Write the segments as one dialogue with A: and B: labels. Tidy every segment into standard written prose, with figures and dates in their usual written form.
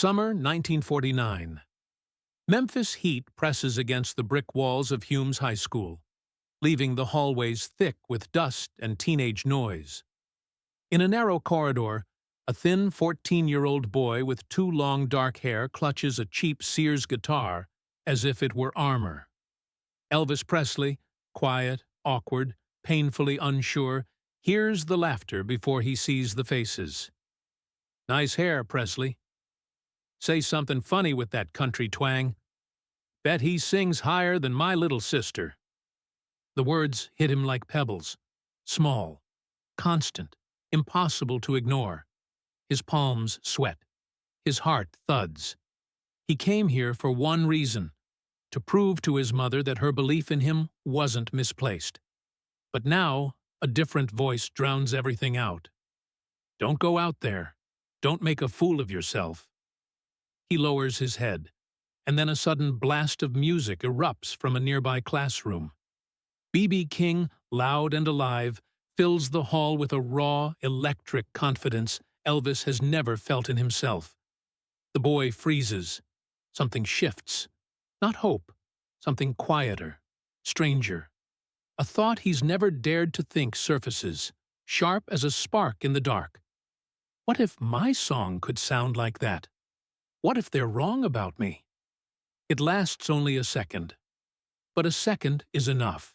A: Summer 1949. Memphis heat presses against the brick walls of Hume's High School, leaving the hallways thick with dust and teenage noise. In a narrow corridor, a thin 14-year-old boy with too long dark hair clutches a cheap Sears guitar as if it were armor. Elvis Presley, quiet, awkward, painfully unsure, hears the laughter before he sees the faces. "Nice hair, Presley. Say something funny with that country twang. Bet he sings higher than my little sister." The words hit him like pebbles. Small, constant, impossible to ignore. His palms sweat. His heart thuds. He came here for one reason: to prove to his mother that her belief in him wasn't misplaced. But now, a different voice drowns everything out. "Don't go out there. Don't make a fool of yourself." He lowers his head, and then a sudden blast of music erupts from a nearby classroom. B.B. King, loud and alive, fills the hall with a raw, electric confidence Elvis has never felt in himself. The boy freezes. Something shifts. Not hope. Something quieter, stranger. A thought he's never dared to think surfaces, sharp as a spark in the dark. What if my song could sound like that? What if they're wrong about me? It lasts only a second. But a second is enough.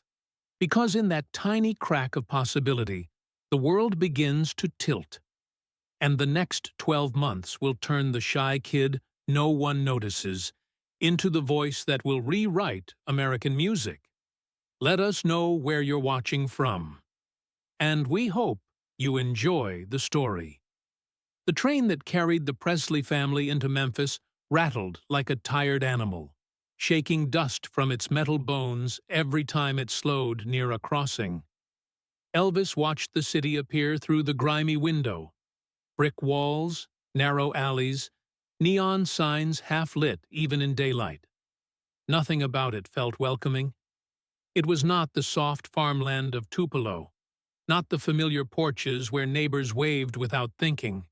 A: Because in that tiny crack of possibility, the world begins to tilt. And the next 12 months will turn the shy kid no one notices into the voice that will rewrite American music. Let us know where you're watching from. And we hope you enjoy the story. The train that carried the Presley family into Memphis rattled like a tired animal, shaking dust from its metal bones every time it slowed near a crossing. Elvis watched the city appear through the grimy window. Brick walls, narrow alleys, neon signs half-lit even in daylight. Nothing about it felt welcoming. It was not the soft farmland of Tupelo, not the familiar porches where neighbors waved without thinking.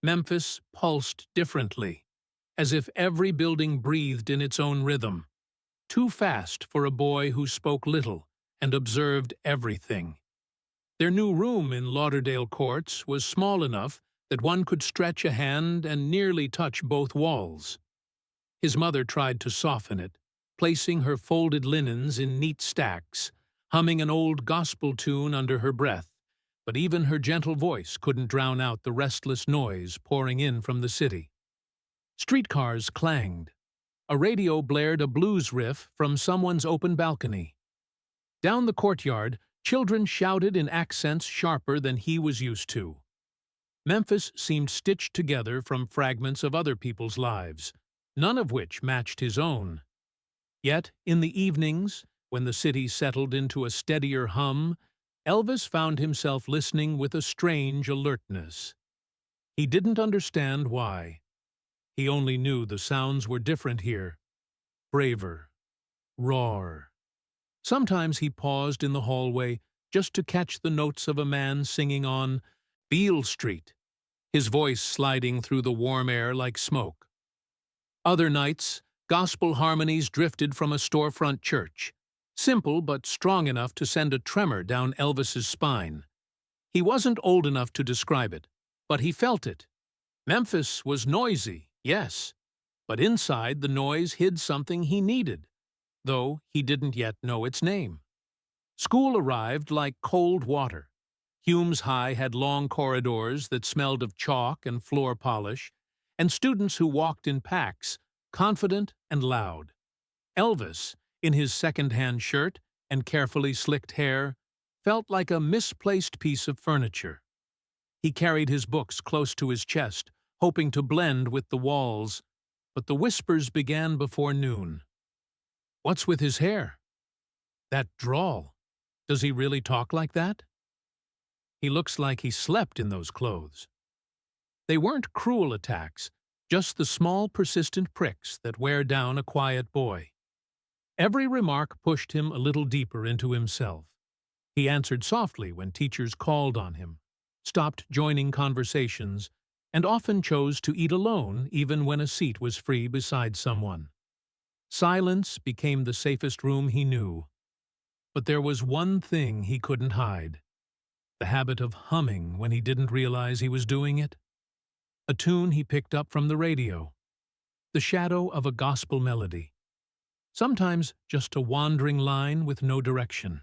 A: Memphis pulsed differently, as if every building breathed in its own rhythm. Too fast for a boy who spoke little and observed everything. Their new room in Lauderdale Courts was small enough that one could stretch a hand and nearly touch both walls. His mother tried to soften it, placing her folded linens in neat stacks, humming an old gospel tune under her breath, but even her gentle voice couldn't drown out the restless noise pouring in from the city. Streetcars clanged. A radio blared a blues riff from someone's open balcony. Down the courtyard, children shouted in accents sharper than he was used to. Memphis seemed stitched together from fragments of other people's lives, none of which matched his own. Yet, in the evenings, when the city settled into a steadier hum, Elvis found himself listening with a strange alertness. He didn't understand why. He only knew the sounds were different here. Braver. Rawer. Sometimes he paused in the hallway just to catch the notes of a man singing on Beale Street, his voice sliding through the warm air like smoke. Other nights, gospel harmonies drifted from a storefront church, simple but strong enough to send a tremor down Elvis's spine. He wasn't old enough to describe it, but he felt it. Memphis was noisy, yes, but inside the noise hid something he needed, though he didn't yet know its name. School arrived like cold water. Hume's High had long corridors that smelled of chalk and floor polish, and students who walked in packs, confident and loud. Elvis, in his second-hand shirt and carefully slicked hair, felt like a misplaced piece of furniture. He carried his books close to his chest, hoping to blend with the walls, but the whispers began before noon. What's with his hair? That drawl. Does he really talk like that? He looks like he slept in those clothes. They weren't cruel attacks, just the small, persistent pricks that wear down a quiet boy. Every remark pushed him a little deeper into himself. He answered softly when teachers called on him, stopped joining conversations, and often chose to eat alone even when a seat was free beside someone. Silence became the safest room he knew. But there was one thing he couldn't hide: the habit of humming when he didn't realize he was doing it. A tune he picked up from the radio, the shadow of a gospel melody. Sometimes just a wandering line with no direction.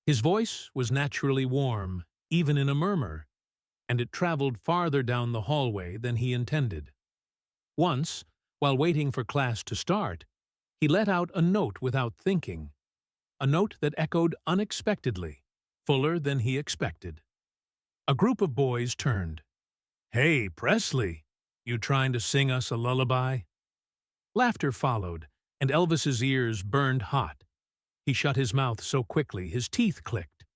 A: His voice was naturally warm, even in a murmur, and it traveled farther down the hallway than he intended. Once, while waiting for class to start, he let out a note without thinking, a note that echoed unexpectedly, fuller than he expected. A group of boys turned. "Hey, Presley, you trying to sing us a lullaby?" Laughter followed, and Elvis's ears burned hot. He shut his mouth so quickly his teeth clicked.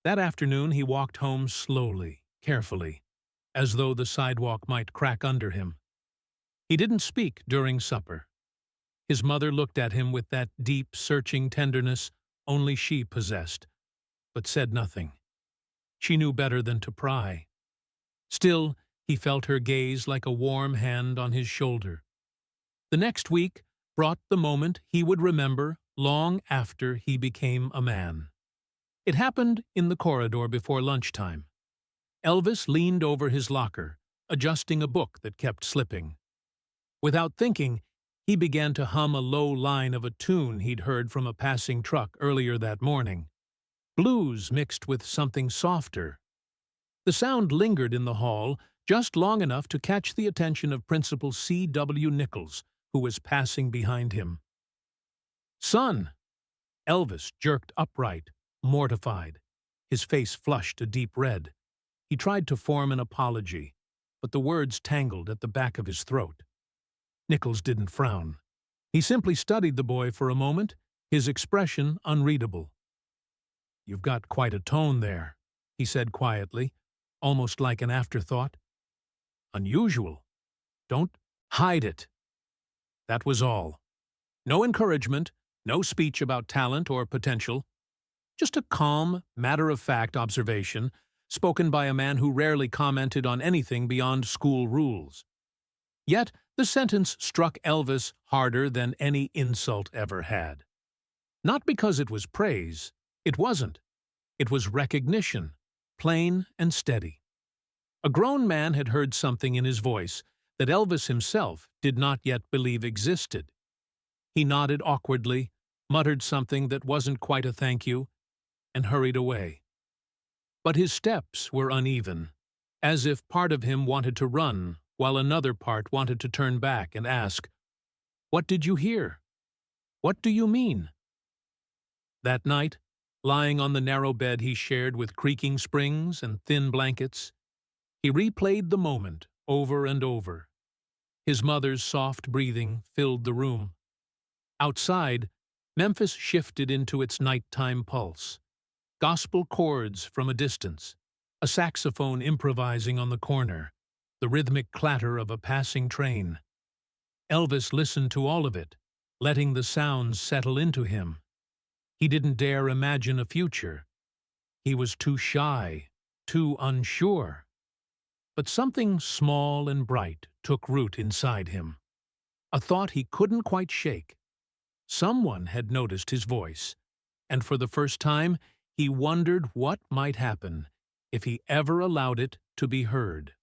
A: That afternoon he walked home slowly, carefully, as though the sidewalk might crack under him. He didn't speak during supper. His mother looked at him with that deep, searching tenderness only she possessed, but said nothing. She knew better than to pry. Still, he felt her gaze like a warm hand on his shoulder. The next week brought the moment he would remember long after he became a man. It happened in the corridor before lunchtime. Elvis leaned over his locker, adjusting a book that kept slipping. Without thinking, he began to hum a low line of a tune he'd heard from a passing truck earlier that morning. Blues mixed with something softer. The sound lingered in the hall just long enough to catch the attention of Principal C.W. Nichols, who was passing behind him. "Son!" Elvis jerked upright, mortified. His face flushed a deep red. He tried to form an apology, but the words tangled at the back of his throat. Nichols didn't frown. He simply studied the boy for a moment, his expression unreadable. "You've got quite a tone there," he said quietly, almost like an afterthought. "Unusual. Don't hide it." That was all. No encouragement, no speech about talent or potential. Just a calm, matter-of-fact observation spoken by a man who rarely commented on anything beyond school rules. Yet the sentence struck Elvis harder than any insult ever had. Not because it was praise. It wasn't. It was recognition, plain and steady. A grown man had heard something in his voice that Elvis himself did not yet believe existed. He nodded awkwardly, muttered something that wasn't quite a thank you, and hurried away. But his steps were uneven, as if part of him wanted to run while another part wanted to turn back and ask, "What did you hear? What do you mean?" That night, lying on the narrow bed he shared with creaking springs and thin blankets, he replayed the moment over and over. His mother's soft breathing filled the room. Outside, Memphis shifted into its nighttime pulse. Gospel chords from a distance, a saxophone improvising on the corner, the rhythmic clatter of a passing train. Elvis listened to all of it, letting the sounds settle into him. He didn't dare imagine a future. He was too shy, too unsure. But something small and bright took root inside him. A thought he couldn't quite shake. Someone had noticed his voice, and for the first time he wondered what might happen if he ever allowed it to be heard.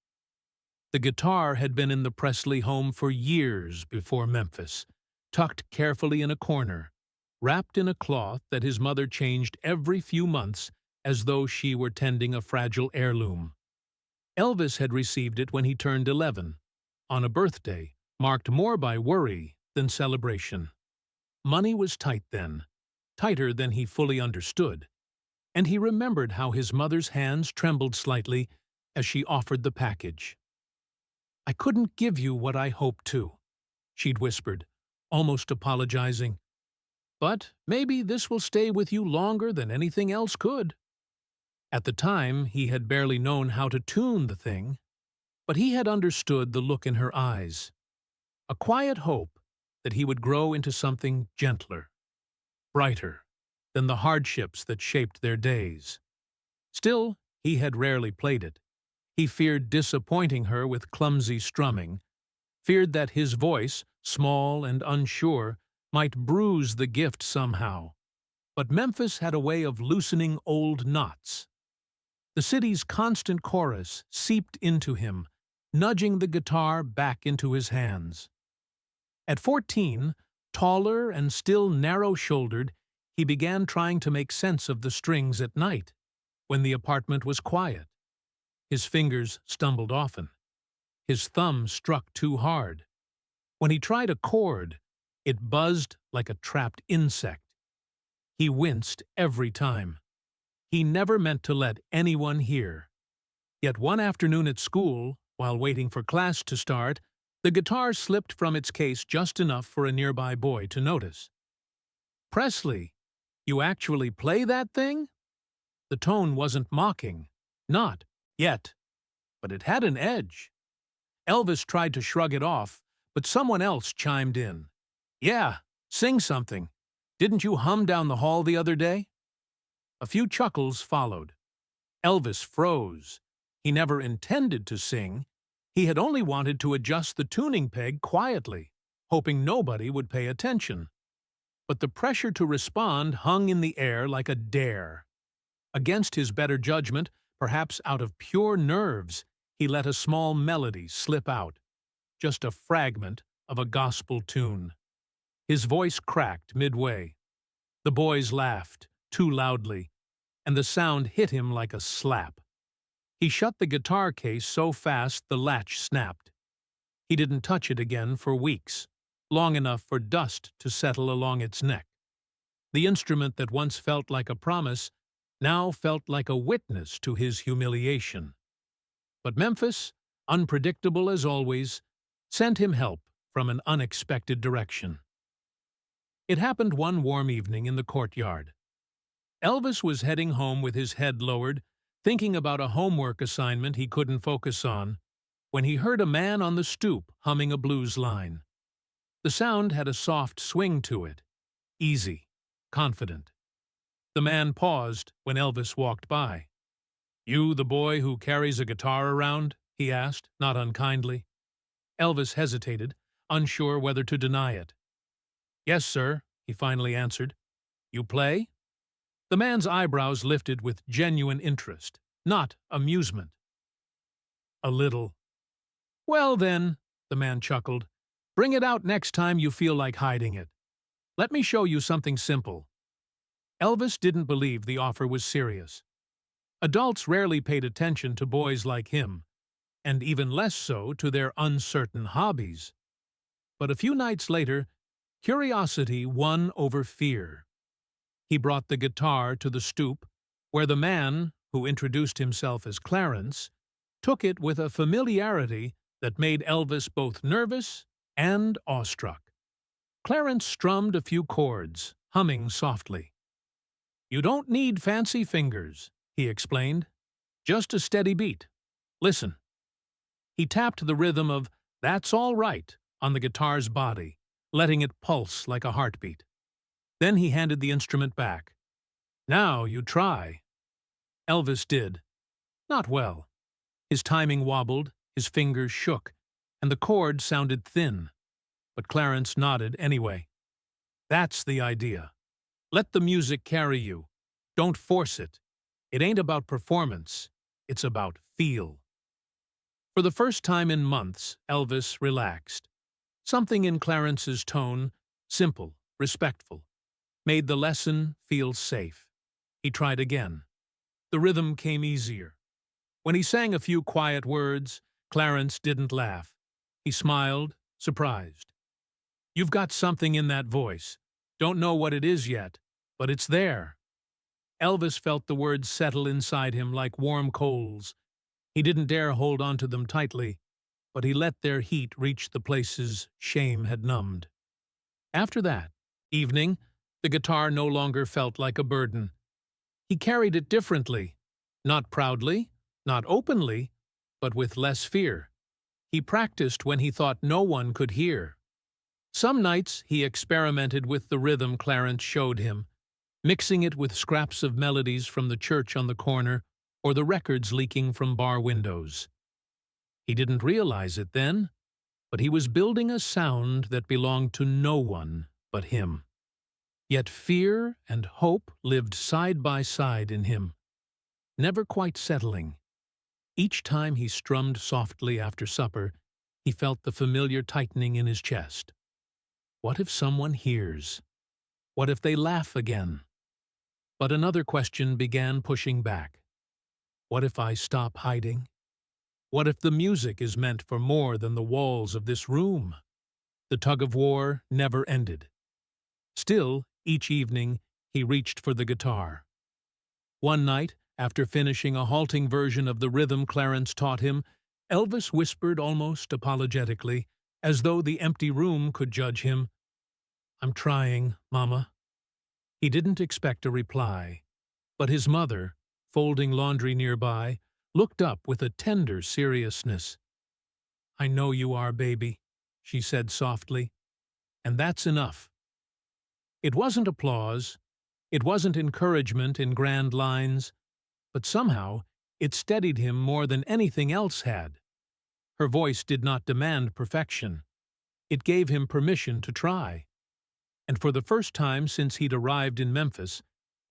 A: The guitar had been in the Presley home for years before Memphis, tucked carefully in a corner, wrapped in a cloth that his mother changed every few months as though she were tending a fragile heirloom. Elvis had received it when he turned 11, on a birthday marked more by worry than celebration. Money was tight then, tighter than he fully understood, and he remembered how his mother's hands trembled slightly as she offered the package. "I couldn't give you what I hoped to," she'd whispered, almost apologizing. "But maybe this will stay with you longer than anything else could." At the time, he had barely known how to tune the thing, but he had understood the look in her eyes. A quiet hope that he would grow into something gentler, brighter, than the hardships that shaped their days. Still, he had rarely played it. He feared disappointing her with clumsy strumming, feared that his voice, small and unsure, might bruise the gift somehow. But Memphis had a way of loosening old knots. The city's constant chorus seeped into him, nudging the guitar back into his hands. At 14, taller and still narrow-shouldered, he began trying to make sense of the strings at night, when the apartment was quiet. His fingers stumbled often. His thumb struck too hard. When he tried a chord, it buzzed like a trapped insect. He winced every time. He never meant to let anyone hear. Yet one afternoon at school, while waiting for class to start, the guitar slipped from its case just enough for a nearby boy to notice. "Presley, you actually play that thing?" The tone wasn't mocking. Not yet. But it had an edge. Elvis tried to shrug it off, but someone else chimed in. "Yeah, sing something. Didn't you hum down the hall the other day?" A few chuckles followed. Elvis froze. He never intended to sing. He had only wanted to adjust the tuning peg quietly, hoping nobody would pay attention. But the pressure to respond hung in the air like a dare. Against his better judgment, perhaps out of pure nerves, he let a small melody slip out, just a fragment of a gospel tune. His voice cracked midway. The boys laughed, too loudly, and the sound hit him like a slap. He shut the guitar case so fast the latch snapped. He didn't touch it again for weeks, long enough for dust to settle along its neck. The instrument that once felt like a promise now felt like a witness to his humiliation. But Memphis, unpredictable as always, sent him help from an unexpected direction. It happened one warm evening in the courtyard. Elvis was heading home with his head lowered, thinking about a homework assignment he couldn't focus on, when he heard a man on the stoop humming a blues line. The sound had a soft swing to it, easy, confident. The man paused when Elvis walked by. "You the boy who carries a guitar around?" he asked, not unkindly. Elvis hesitated, unsure whether to deny it. "Yes, sir," he finally answered. "You play?" The man's eyebrows lifted with genuine interest, not amusement. "A little." "Well, then," the man chuckled, "bring it out next time you feel like hiding it. Let me show you something simple." Elvis didn't believe the offer was serious. Adults rarely paid attention to boys like him, and even less so to their uncertain hobbies. But a few nights later, curiosity won over fear. He brought the guitar to the stoop, where the man, who introduced himself as Clarence, took it with a familiarity that made Elvis both nervous and awestruck. Clarence strummed a few chords, humming softly. "You don't need fancy fingers," he explained. "Just a steady beat. Listen." He tapped the rhythm of "That's All Right" on the guitar's body, letting it pulse like a heartbeat. Then he handed the instrument back. "Now you try." Elvis did. Not well. His timing wobbled, his fingers shook, and the chord sounded thin. But Clarence nodded anyway. "That's the idea. Let the music carry you. Don't force it. It ain't about performance. It's about feel." For the first time in months, Elvis relaxed. Something in Clarence's tone, simple, respectful, made the lesson feel safe. He tried again. The rhythm came easier. When he sang a few quiet words, Clarence didn't laugh. He smiled, surprised. "You've got something in that voice. Don't know what it is yet, but it's there." Elvis felt the words settle inside him like warm coals. He didn't dare hold onto them tightly, but he let their heat reach the places shame had numbed. After that evening, the guitar no longer felt like a burden. He carried it differently, not proudly, not openly, but with less fear. He practiced when he thought no one could hear. Some nights he experimented with the rhythm Clarence showed him, mixing it with scraps of melodies from the church on the corner or the records leaking from bar windows. He didn't realize it then, but he was building a sound that belonged to no one but him. Yet fear and hope lived side by side in him, never quite settling. Each time he strummed softly after supper, he felt the familiar tightening in his chest. What if someone hears? What if they laugh again? But another question began pushing back. What if I stop hiding? What if the music is meant for more than the walls of this room? The tug-of-war never ended. Still, each evening, he reached for the guitar. One night, after finishing a halting version of the rhythm Clarence taught him, Elvis whispered almost apologetically, as though the empty room could judge him, "I'm trying, Mama." He didn't expect a reply, but his mother, folding laundry nearby, looked up with a tender seriousness. "I know you are, baby," she said softly, "and that's enough." It wasn't applause, it wasn't encouragement in grand lines, but somehow it steadied him more than anything else had. Her voice did not demand perfection. It gave him permission to try. And for the first time since he'd arrived in Memphis,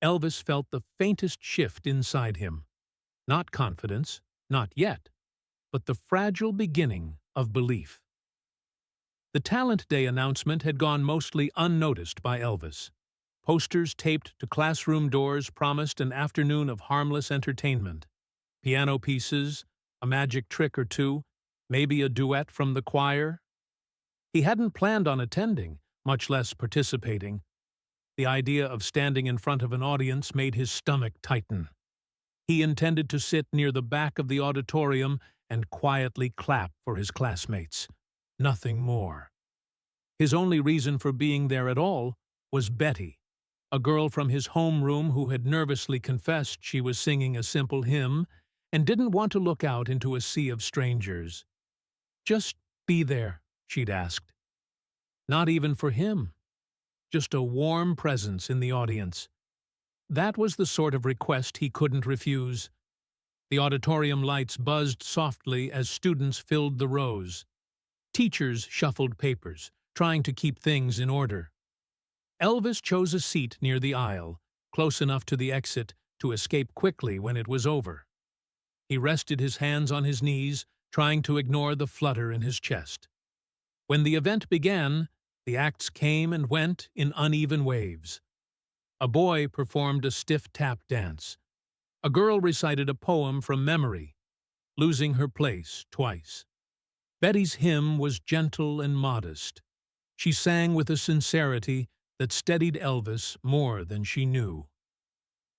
A: Elvis felt the faintest shift inside him. Not confidence, not yet, but the fragile beginning of belief. The Talent Day announcement had gone mostly unnoticed by Elvis. Posters taped to classroom doors promised an afternoon of harmless entertainment. Piano pieces, a magic trick or two, maybe a duet from the choir. He hadn't planned on attending, much less participating. The idea of standing in front of an audience made his stomach tighten. He intended to sit near the back of the auditorium and quietly clap for his classmates. Nothing more. His only reason for being there at all was Betty, a girl from his homeroom who had nervously confessed she was singing a simple hymn and didn't want to look out into a sea of strangers. Just be there, she'd asked. Not even for him. Just a warm presence in the audience. That was the sort of request he couldn't refuse. The auditorium lights buzzed softly as students filled the rows. Teachers shuffled papers, trying to keep things in order. Elvis chose a seat near the aisle, close enough to the exit to escape quickly when it was over. He rested his hands on his knees, trying to ignore the flutter in his chest. When the event began, the acts came and went in uneven waves. A boy performed a stiff tap dance. A girl recited a poem from memory, losing her place twice. Betty's hymn was gentle and modest. She sang with a sincerity that steadied Elvis more than she knew.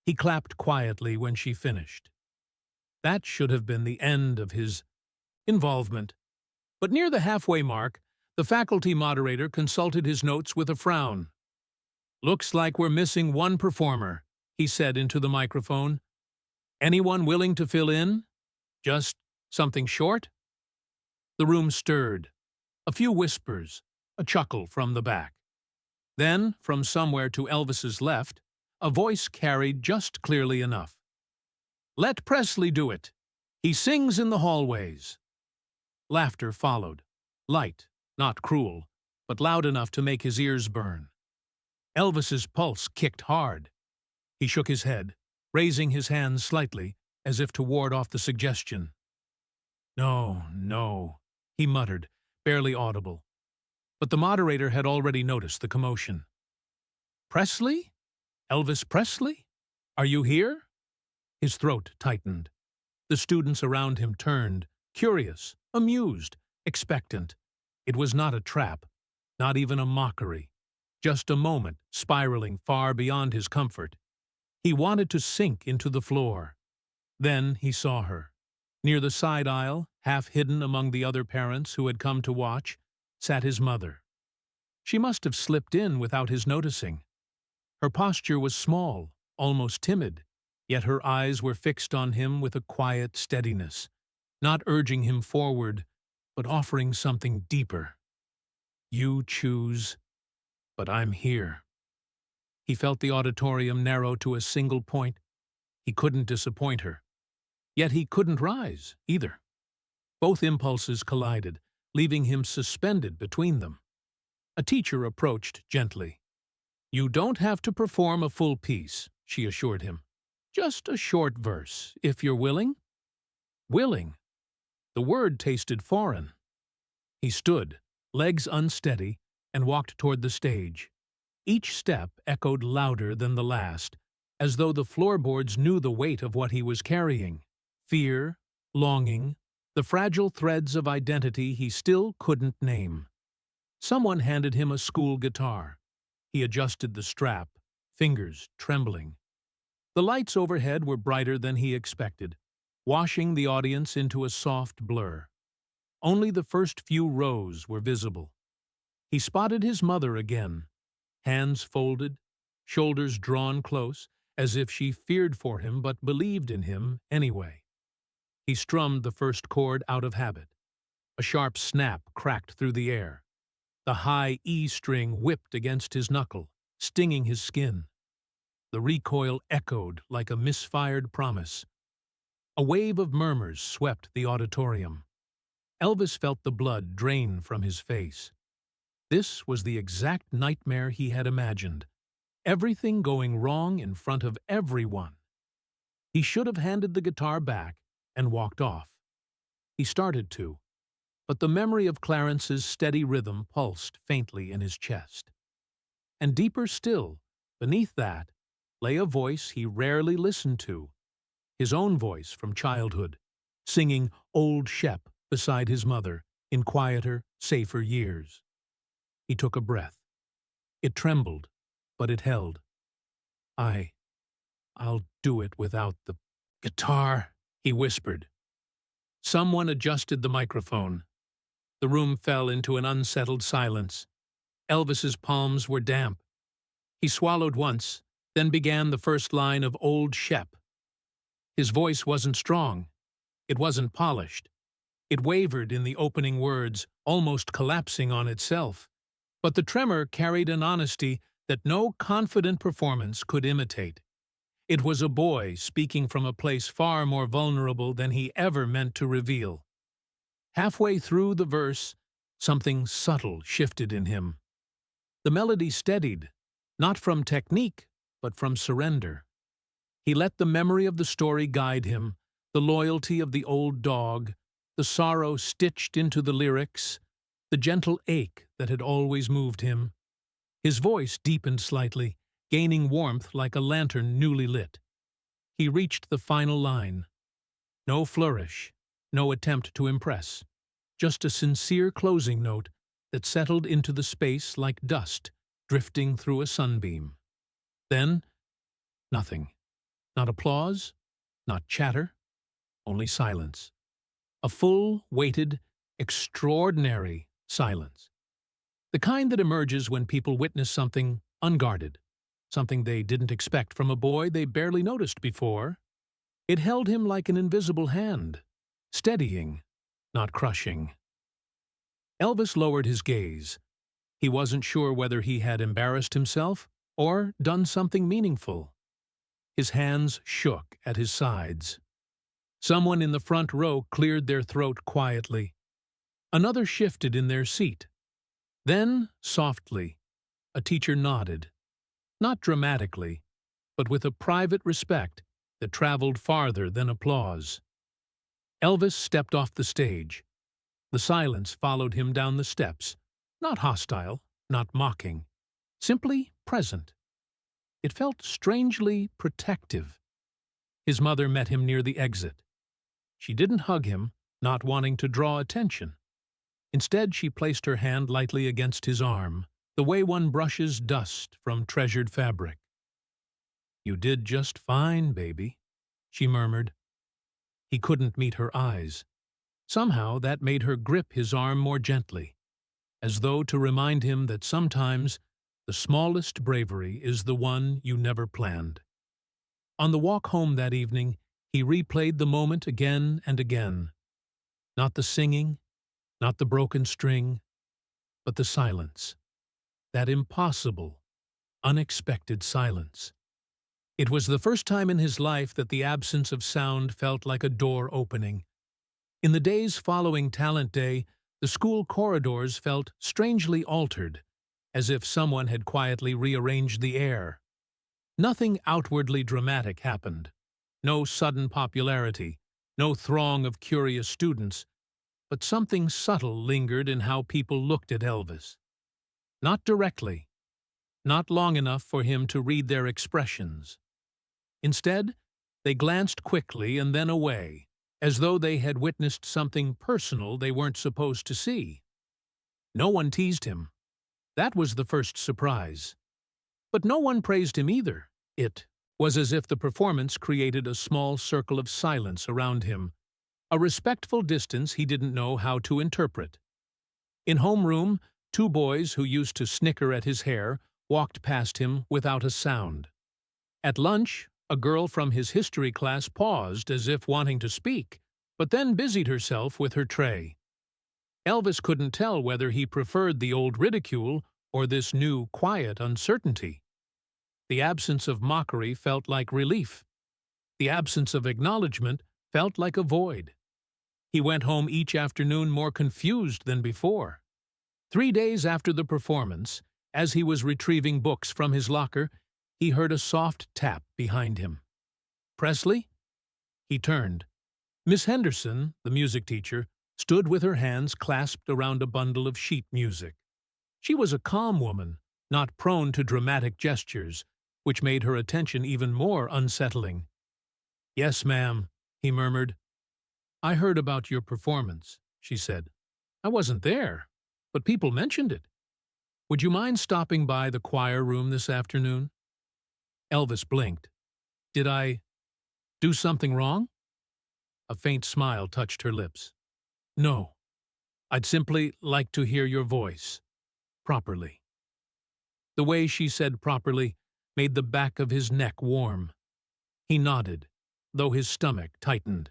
A: He clapped quietly when she finished. That should have been the end of his involvement. But near the halfway mark, the faculty moderator consulted his notes with a frown. "Looks like we're missing one performer," he said into the microphone. "Anyone willing to fill in? Just something short?" The room stirred. A few whispers, a chuckle from the back. Then, from somewhere to Elvis's left, a voice carried just clearly enough. "Let Presley do it. He sings in the hallways." Laughter followed, light, not cruel, but loud enough to make his ears burn. Elvis's pulse kicked hard. He shook his head, raising his hands slightly, as if to ward off the suggestion. "No, no," he muttered, barely audible. But the moderator had already noticed the commotion. "Presley? Elvis Presley? Are you here?" His throat tightened. The students around him turned, curious, amused, expectant. It was not a trap, not even a mockery, just a moment spiraling far beyond his comfort. He wanted to sink into the floor. Then he saw her. Near the side aisle, half hidden among the other parents who had come to watch, sat his mother. She must have slipped in without his noticing. Her posture was small, almost timid, yet her eyes were fixed on him with a quiet steadiness, not urging him forward, but offering something deeper. "You choose, but I'm here." He felt the auditorium narrow to a single point. He couldn't disappoint her. Yet he couldn't rise, either. Both impulses collided, leaving him suspended between them. A teacher approached gently. "You don't have to perform a full piece," she assured him. "Just a short verse, if you're willing." Willing? The word tasted foreign. He stood, legs unsteady, and walked toward the stage. Each step echoed louder than the last, as though the floorboards knew the weight of what he was carrying. Fear, longing, the fragile threads of identity he still couldn't name. Someone handed him a school guitar. He adjusted the strap, fingers trembling. The lights overhead were brighter than he expected, washing the audience into a soft blur. Only the first few rows were visible. He spotted his mother again, hands folded, shoulders drawn close, as if she feared for him but believed in him anyway. He strummed the first chord out of habit. A sharp snap cracked through the air. The high E string whipped against his knuckle, stinging his skin. The recoil echoed like a misfired promise. A wave of murmurs swept the auditorium. Elvis felt the blood drain from his face. This was the exact nightmare he had imagined. Everything going wrong in front of everyone. He should have handed the guitar back and walked off. He started to, but the memory of Clarence's steady rhythm pulsed faintly in his chest. And deeper still, beneath that, lay a voice he rarely listened to, his own voice from childhood, singing Old Shep beside his mother in quieter, safer years. He took a breath. It trembled, but it held. I'll do it without the guitar," he whispered. Someone adjusted the microphone. The room fell into an unsettled silence. Elvis's palms were damp. He swallowed once, then began the first line of Old Shep. His voice wasn't strong. It wasn't polished. It wavered in the opening words, almost collapsing on itself. But the tremor carried an honesty that no confident performance could imitate. It was a boy speaking from a place far more vulnerable than he ever meant to reveal. Halfway through the verse, something subtle shifted in him. The melody steadied, not from technique, but from surrender. He let the memory of the story guide him, the loyalty of the old dog, the sorrow stitched into the lyrics, the gentle ache that had always moved him. His voice deepened slightly, gaining warmth like a lantern newly lit. He reached the final line. No flourish, no attempt to impress, just a sincere closing note that settled into the space like dust drifting through a sunbeam. Then, nothing. Not applause, not chatter, only silence. A full, weighted, extraordinary silence. The kind that emerges when people witness something unguarded, something they didn't expect from a boy they barely noticed before. It held him like an invisible hand, steadying, not crushing. Elvis lowered his gaze. He wasn't sure whether he had embarrassed himself or done something meaningful. His hands shook at his sides. Someone in the front row cleared their throat quietly. Another shifted in their seat. Then, softly, a teacher nodded. Not dramatically, but with a private respect that traveled farther than applause. Elvis stepped off the stage. The silence followed him down the steps, not hostile, not mocking, simply present. It felt strangely protective. His mother met him near the exit. She didn't hug him, not wanting to draw attention. Instead, she placed her hand lightly against his arm, the way one brushes dust from treasured fabric. "You did just fine, baby," she murmured. He couldn't meet her eyes. Somehow that made her grip his arm more gently, as though to remind him that sometimes the smallest bravery is the one you never planned. On the walk home that evening, he replayed the moment again and again. Not the singing, not the broken string, but the silence. That impossible, unexpected silence. It was the first time in his life that the absence of sound felt like a door opening. In the days following Talent Day, the school corridors felt strangely altered, as if someone had quietly rearranged the air. Nothing outwardly dramatic happened. No sudden popularity, no throng of curious students, but something subtle lingered in how people looked at Elvis. Not directly, not long enough for him to read their expressions. Instead, they glanced quickly and then away, as though they had witnessed something personal they weren't supposed to see. No one teased him. That was the first surprise. But no one praised him either. It was as if the performance created a small circle of silence around him, a respectful distance he didn't know how to interpret. In homeroom, two boys who used to snicker at his hair walked past him without a sound. At lunch, a girl from his history class paused as if wanting to speak, but then busied herself with her tray. Elvis couldn't tell whether he preferred the old ridicule or this new, quiet uncertainty. The absence of mockery felt like relief. The absence of acknowledgement felt like a void. He went home each afternoon more confused than before. 3 days after the performance, as he was retrieving books from his locker, he heard a soft tap behind him. "Presley?" He turned. Miss Henderson, the music teacher, stood with her hands clasped around a bundle of sheet music. She was a calm woman, not prone to dramatic gestures, which made her attention even more unsettling. "Yes, ma'am," he murmured. "I heard about your performance," she said. "I wasn't there, but people mentioned it. Would you mind stopping by the choir room this afternoon?" Elvis blinked. "Did I do something wrong?" A faint smile touched her lips. "No. I'd simply like to hear your voice. Properly." The way she said properly made the back of his neck warm. He nodded, though his stomach tightened.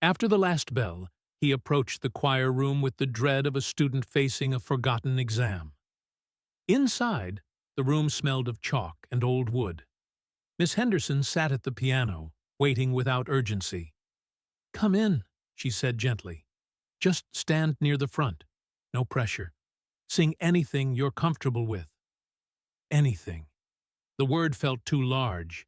A: After the last bell, he approached the choir room with the dread of a student facing a forgotten exam. Inside, the room smelled of chalk and old wood. Miss Henderson sat at the piano, waiting without urgency. "Come in," she said gently. "Just stand near the front. No pressure. Sing anything you're comfortable with." Anything. The word felt too large.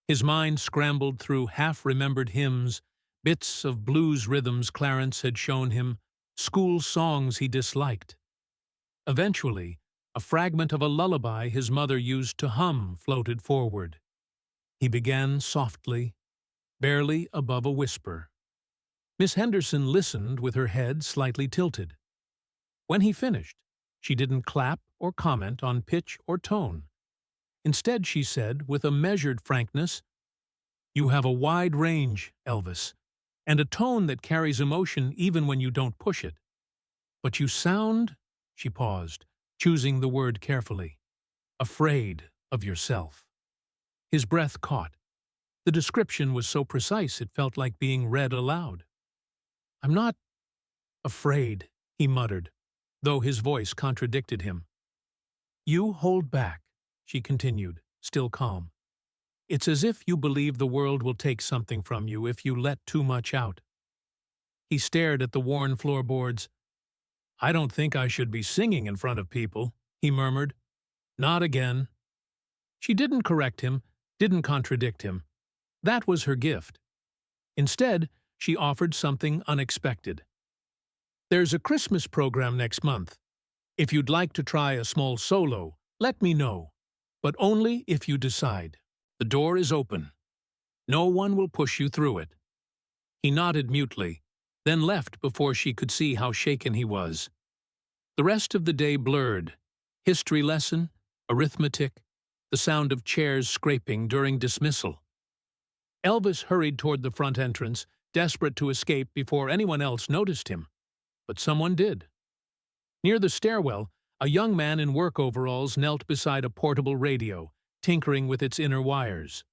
A: His mind scrambled through half-remembered hymns, bits of blues rhythms Clarence had shown him, school songs he disliked. Eventually, a fragment of a lullaby his mother used to hum floated forward. He began softly, barely above a whisper. Miss Henderson listened with her head slightly tilted. When he finished, she didn't clap or comment on pitch or tone. Instead, she said, with a measured frankness, "You have a wide range, Elvis, and a tone that carries emotion even when you don't push it. But you sound," she paused, choosing the word carefully, "afraid of yourself." His breath caught. The description was so precise it felt like being read aloud. "I'm not afraid," he muttered, though his voice contradicted him. "You hold back," she continued, still calm. "It's as if you believe the world will take something from you if you let too much out." He stared at the worn floorboards. "I don't think I should be singing in front of people," he murmured. "Not again." She didn't correct him, didn't contradict him. That was her gift. Instead, she offered something unexpected. "There's a Christmas program next month. If you'd like to try a small solo, let me know, but only if you decide. The door is open. No one will push you through it." He nodded mutely, then left before she could see how shaken he was. The rest of the day blurred. History lesson, arithmetic, the sound of chairs scraping during dismissal. Elvis hurried toward the front entrance, desperate to escape before anyone else noticed him. But someone did. Near the stairwell, a young man in work overalls knelt beside a portable radio, tinkering with its inner wires.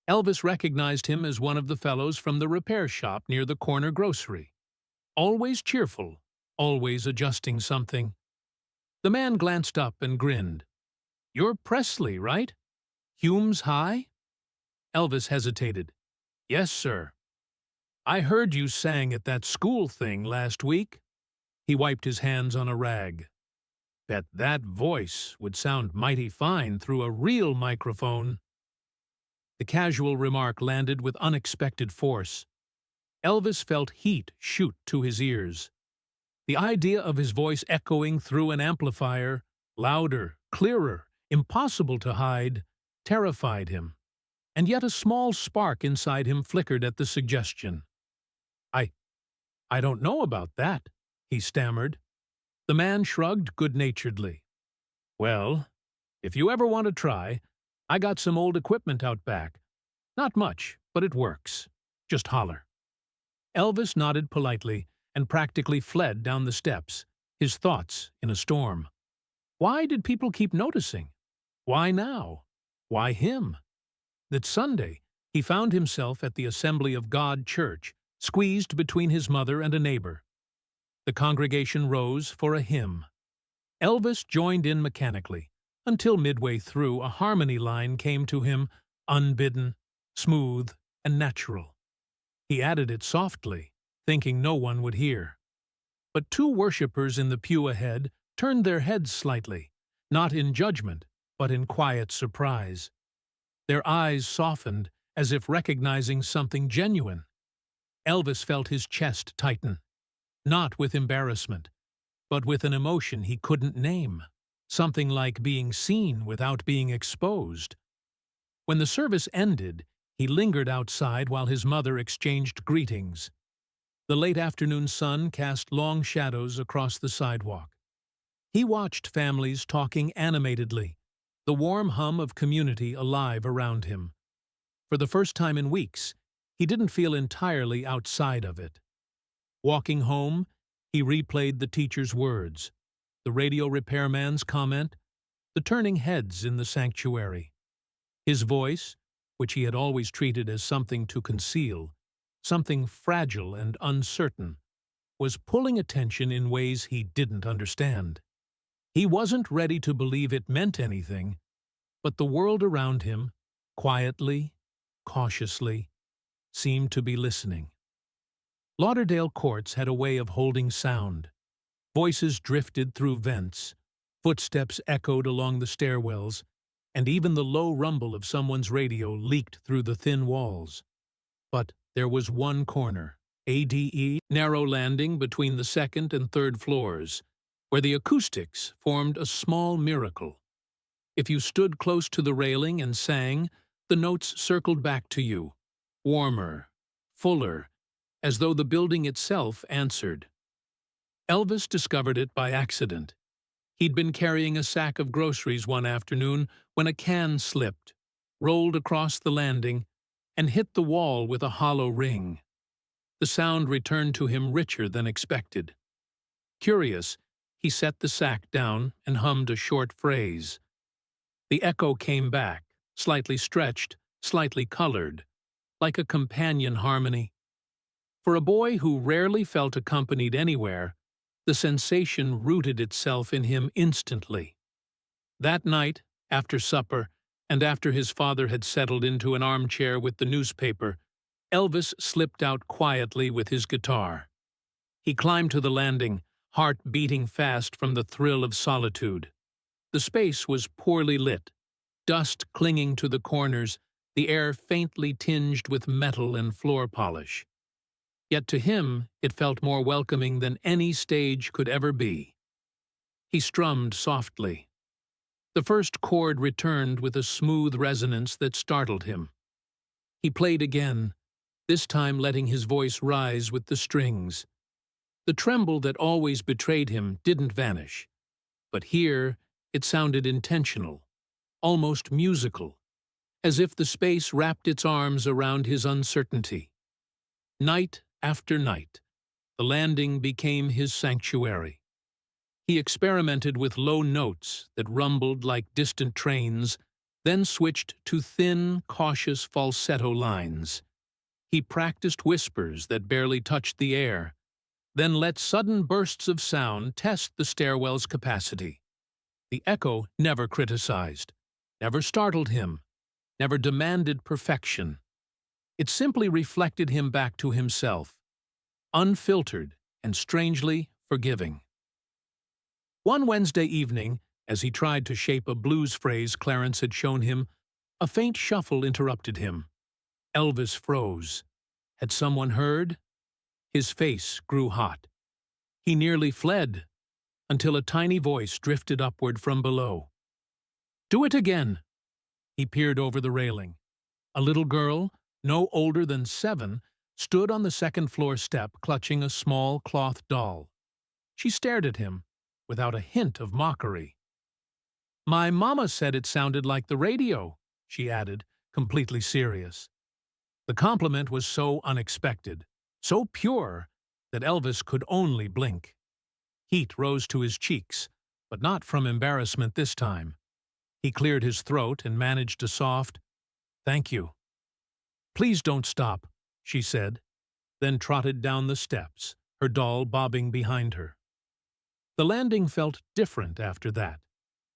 A: Elvis recognized him as one of the fellows from the repair shop near the corner grocery. Always cheerful, always adjusting something. The man glanced up and grinned. "You're Presley, right? Hume's High?" Elvis hesitated. "Yes, sir. I heard you sang at that school thing last week." He wiped his hands on a rag. "Bet that voice would sound mighty fine through a real microphone." The casual remark landed with unexpected force. Elvis felt heat shoot to his ears. The idea of his voice echoing through an amplifier, louder, clearer, impossible to hide, terrified him. And yet a small spark inside him flickered at the suggestion. I don't know about that," he stammered. The man shrugged good-naturedly. "Well, if you ever want to try, I got some old equipment out back. Not much, but it works. Just holler." Elvis nodded politely and practically fled down the steps, his thoughts in a storm. Why did people keep noticing? Why now? Why him? That Sunday, he found himself at the Assembly of God Church, squeezed between his mother and a neighbor. The congregation rose for a hymn. Elvis joined in mechanically, until midway through a harmony line came to him, unbidden, smooth, and natural. He added it softly, thinking no one would hear. But two worshippers in the pew ahead turned their heads slightly, not in judgment, but in quiet surprise. Their eyes softened, as if recognizing something genuine. Elvis felt his chest tighten, not with embarrassment, but with an emotion he couldn't name, something like being seen without being exposed. When the service ended, he lingered outside while his mother exchanged greetings. The late afternoon sun cast long shadows across the sidewalk. He watched families talking animatedly, the warm hum of community alive around him. For the first time in weeks, he didn't feel entirely outside of it. Walking home, he replayed the teacher's words, the radio repairman's comment, the turning heads in the sanctuary. His voice, which he had always treated as something to conceal, something fragile and uncertain, was pulling attention in ways he didn't understand. He wasn't ready to believe it meant anything, but the world around him, quietly, cautiously, seemed to be listening. Lauderdale courts had a way of holding sound. Voices drifted through vents, footsteps echoed along the stairwells, and even the low rumble of someone's radio leaked through the thin walls. But there was one corner, ADE, narrow landing between the second and third floors, where the acoustics formed a small miracle. If you stood close to the railing and sang, the notes circled back to you, warmer, fuller, as though the building itself answered. Elvis discovered it by accident. He'd been carrying a sack of groceries one afternoon when a can slipped, rolled across the landing, and hit the wall with a hollow ring. The sound returned to him richer than expected. Curious, he set the sack down and hummed a short phrase. The echo came back, slightly stretched, slightly colored, like a companion harmony. For a boy who rarely felt accompanied anywhere, the sensation rooted itself in him instantly. That night, after supper, and after his father had settled into an armchair with the newspaper, Elvis slipped out quietly with his guitar. He climbed to the landing, heart beating fast from the thrill of solitude. The space was poorly lit, dust clinging to the corners, the air faintly tinged with metal and floor polish. Yet to him it felt more welcoming than any stage could ever be. He strummed softly. The first chord returned with a smooth resonance that startled him. He played again, this time letting his voice rise with the strings. The tremble that always betrayed him didn't vanish, but here it sounded intentional, almost musical, as if the space wrapped its arms around his uncertainty. Night after night, the landing became his sanctuary. He experimented with low notes that rumbled like distant trains, then switched to thin, cautious falsetto lines. He practiced whispers that barely touched the air, then let sudden bursts of sound test the stairwell's capacity. The echo never criticized, never startled him, never demanded perfection. It simply reflected him back to himself, unfiltered and strangely forgiving. One Wednesday evening, as he tried to shape a blues phrase Clarence had shown him, a faint shuffle interrupted him. Elvis froze. Had someone heard? His face grew hot. He nearly fled, until a tiny voice drifted upward from below. "Do it again!" He peered over the railing. A little girl, no older than 7, stood on the second-floor step clutching a small cloth doll. She stared at him, without a hint of mockery. "My mama said it sounded like the radio," she added, completely serious. The compliment was so unexpected, so pure, that Elvis could only blink. Heat rose to his cheeks, but not from embarrassment this time. He cleared his throat and managed a soft, "Thank you." "Please don't stop," she said, then trotted down the steps, her doll bobbing behind her. The landing felt different after that,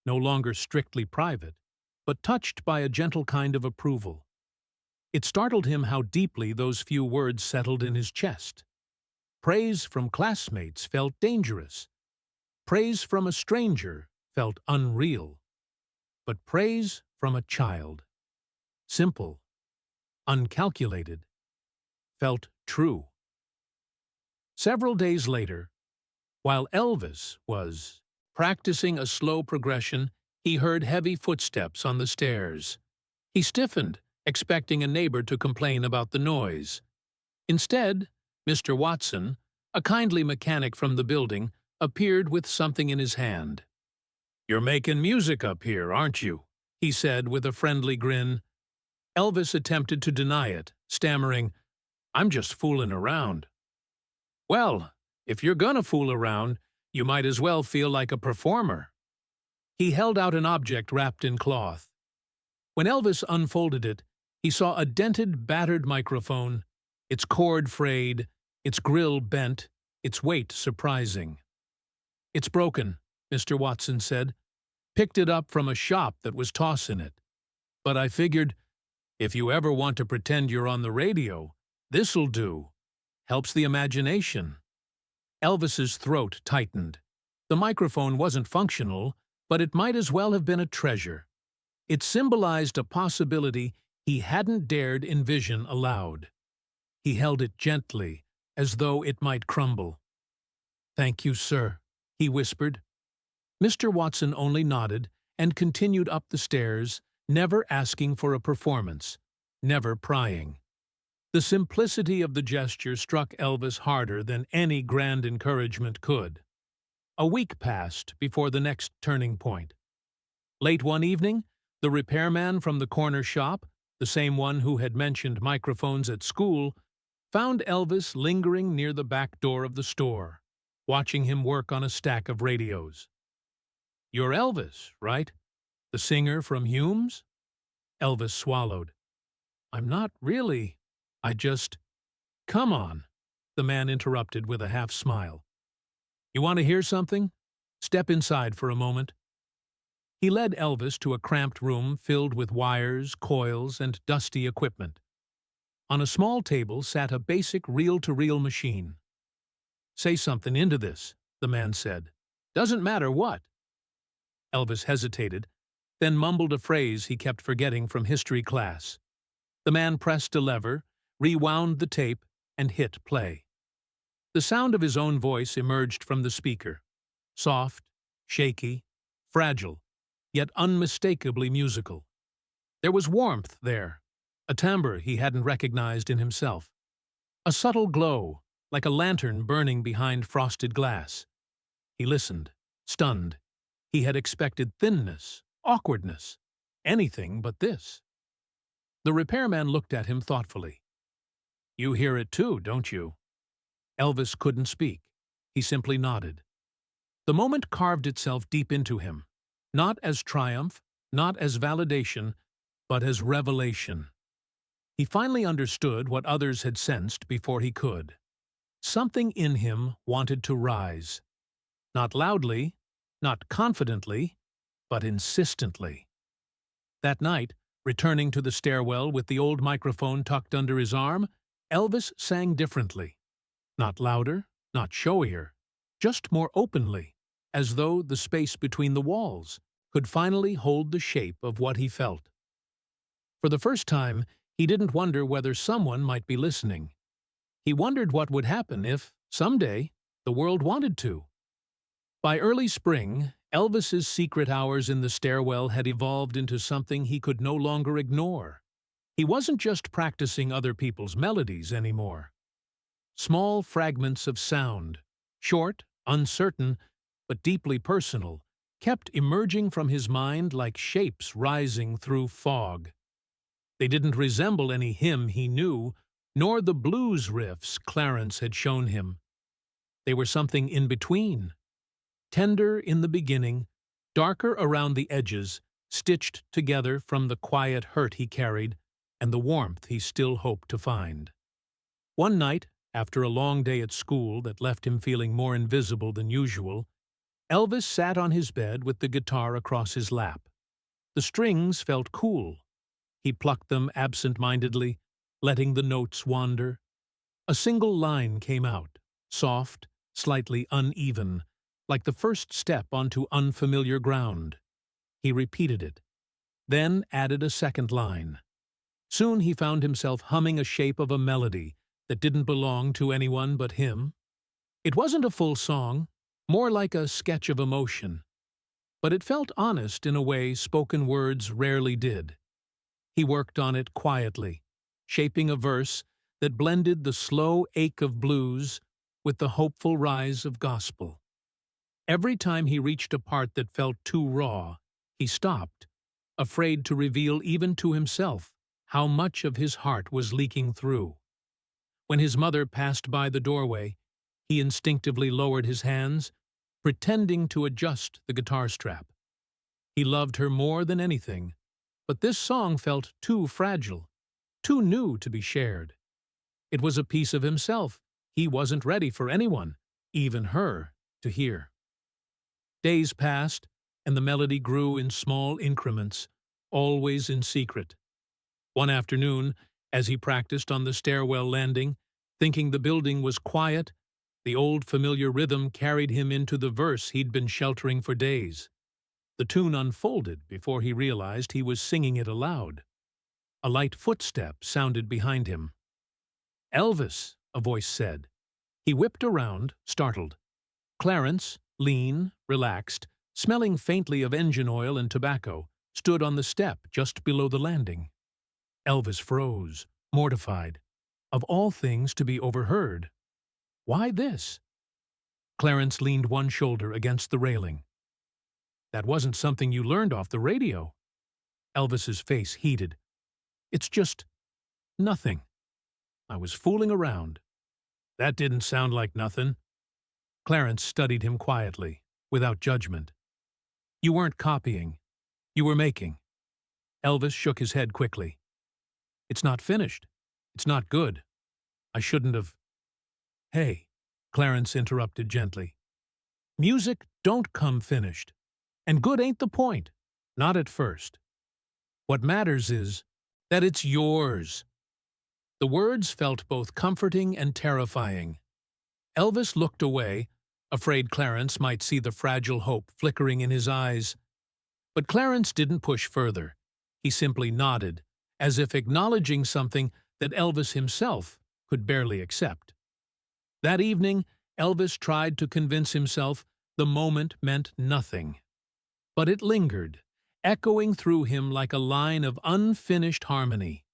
A: no longer strictly private, but touched by a gentle kind of approval. It startled him how deeply those few words settled in his chest. Praise from classmates felt dangerous. Praise from a stranger felt unreal. But praise from a child, simple, uncalculated, felt true. Several days later, while Elvis was practicing a slow progression, he heard heavy footsteps on the stairs. He stiffened, expecting a neighbor to complain about the noise. Instead, Mr. Watson, a kindly mechanic from the building, appeared with something in his hand. "You're making music up here, aren't you?" he said with a friendly grin. Elvis attempted to deny it, stammering, "I'm just fooling around." "Well, if you're gonna fool around, you might as well feel like a performer." He held out an object wrapped in cloth. When Elvis unfolded it, he saw a dented, battered microphone, its cord frayed, its grill bent, its weight surprising. "It's broken," Mr. Watson said. "Picked it up from a shop that was tossin' it. But I figured, if you ever want to pretend you're on the radio, this'll do. Helps the imagination." Elvis's throat tightened. The microphone wasn't functional, but it might as well have been a treasure. It symbolized a possibility he hadn't dared envision aloud. He held it gently, as though it might crumble. "Thank you, sir," he whispered. Mr. Watson only nodded and continued up the stairs, never asking for a performance, never prying. The simplicity of the gesture struck Elvis harder than any grand encouragement could. A week passed before the next turning point. Late one evening, the repairman from the corner shop, the same one who had mentioned microphones at school, found Elvis lingering near the back door of the store, watching him work on a stack of radios. "You're Elvis, right? The singer from Hume's?" Elvis swallowed. "I'm not really. I just—" "Come on," the man interrupted with a half-smile. "You want to hear something? Step inside for a moment." He led Elvis to a cramped room filled with wires, coils, and dusty equipment. On a small table sat a basic reel-to-reel machine. "Say something into this," the man said. "Doesn't matter what." Elvis hesitated, then mumbled a phrase he kept forgetting from history class. The man pressed a lever, rewound the tape, and hit play. The sound of his own voice emerged from the speaker. Soft, shaky, fragile, yet unmistakably musical. There was warmth there, a timbre he hadn't recognized in himself. A subtle glow, like a lantern burning behind frosted glass. He listened, stunned. He had expected thinness, awkwardness, anything but this. The repairman looked at him thoughtfully. "You hear it too, don't you?" Elvis couldn't speak. He simply nodded. The moment carved itself deep into him, not as triumph, not as validation, but as revelation. He finally understood what others had sensed before he could. Something in him wanted to rise. Not loudly, not confidently, but insistently. That night, Returning to the stairwell with the old microphone tucked under his arm, Elvis sang differently. Not louder, not showier, just more openly, as though the space between the walls could finally hold the shape of what he felt. For the first time, he didn't wonder whether someone might be listening. He wondered what would happen if, someday, the world wanted to. By early spring, Elvis's secret hours in the stairwell had evolved into something he could no longer ignore. He wasn't just practicing other people's melodies anymore. Small fragments of sound, short, uncertain, but deeply personal, kept emerging from his mind like shapes rising through fog. They didn't resemble any hymn he knew, nor the blues riffs Clarence had shown him. They were something in between. Tender in the beginning, darker around the edges, stitched together from the quiet hurt he carried and the warmth he still hoped to find. One night, after a long day at school that left him feeling more invisible than usual, Elvis sat on his bed with the guitar across his lap. The strings felt cool. He plucked them absent-mindedly, letting the notes wander. A single line came out, soft, slightly uneven, like the first step onto unfamiliar ground. He repeated it, then added a second line. Soon he found himself humming a shape of a melody that didn't belong to anyone but him. It wasn't a full song, more like a sketch of emotion, but it felt honest in a way spoken words rarely did. He worked on it quietly, shaping a verse that blended the slow ache of blues with the hopeful rise of gospel. Every time he reached a part that felt too raw, he stopped, afraid to reveal even to himself how much of his heart was leaking through. When his mother passed by the doorway, he instinctively lowered his hands, pretending to adjust the guitar strap. He loved her more than anything, but this song felt too fragile, too new to be shared. It was a piece of himself he wasn't ready for anyone, even her, to hear. Days passed, and the melody grew in small increments, always in secret. One afternoon, as he practiced on the stairwell landing, thinking the building was quiet, the old familiar rhythm carried him into the verse he'd been sheltering for days. The tune unfolded before he realized he was singing it aloud. A light footstep sounded behind him. "Elvis," a voice said. He whipped around, startled. Clarence, lean, relaxed, smelling faintly of engine oil and tobacco, stood on the step just below the landing. Elvis froze, mortified. Of all things to be overheard. Why this? Clarence leaned one shoulder against the railing. "That wasn't something you learned off the radio." Elvis's face heated. "It's just nothing. I was fooling around." "That didn't sound like nothing." Clarence studied him quietly, without judgment. "You weren't copying. You were making." Elvis shook his head quickly. "It's not finished. It's not good. I shouldn't have—" "Hey," Clarence interrupted gently. "Music don't come finished. And good ain't the point. Not at first. What matters is that it's yours." The words felt both comforting and terrifying. Elvis looked away, afraid Clarence might see the fragile hope flickering in his eyes. But Clarence didn't push further. He simply nodded, as if acknowledging something that Elvis himself could barely accept. That evening, Elvis tried to convince himself the moment meant nothing. But it lingered, echoing through him like a line of unfinished harmony.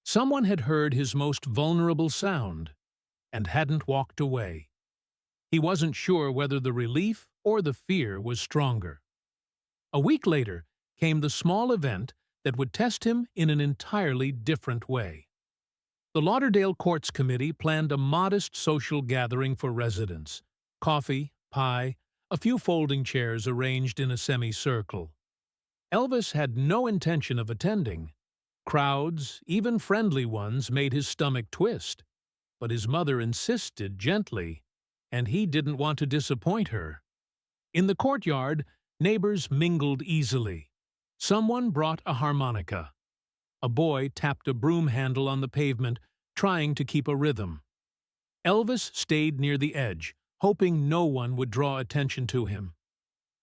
A: Someone had heard his most vulnerable sound and hadn't walked away. He wasn't sure whether the relief or the fear was stronger. A week later came the small event that would test him in an entirely different way. The Lauderdale Courts Committee planned a modest social gathering for residents. Coffee, pie, a few folding chairs arranged in a semicircle. Elvis had no intention of attending. Crowds, even friendly ones, made his stomach twist. But his mother insisted gently, and he didn't want to disappoint her. In the courtyard, neighbors mingled easily. Someone brought a harmonica. A boy tapped a broom handle on the pavement, trying to keep a rhythm. Elvis stayed near the edge, hoping no one would draw attention to him.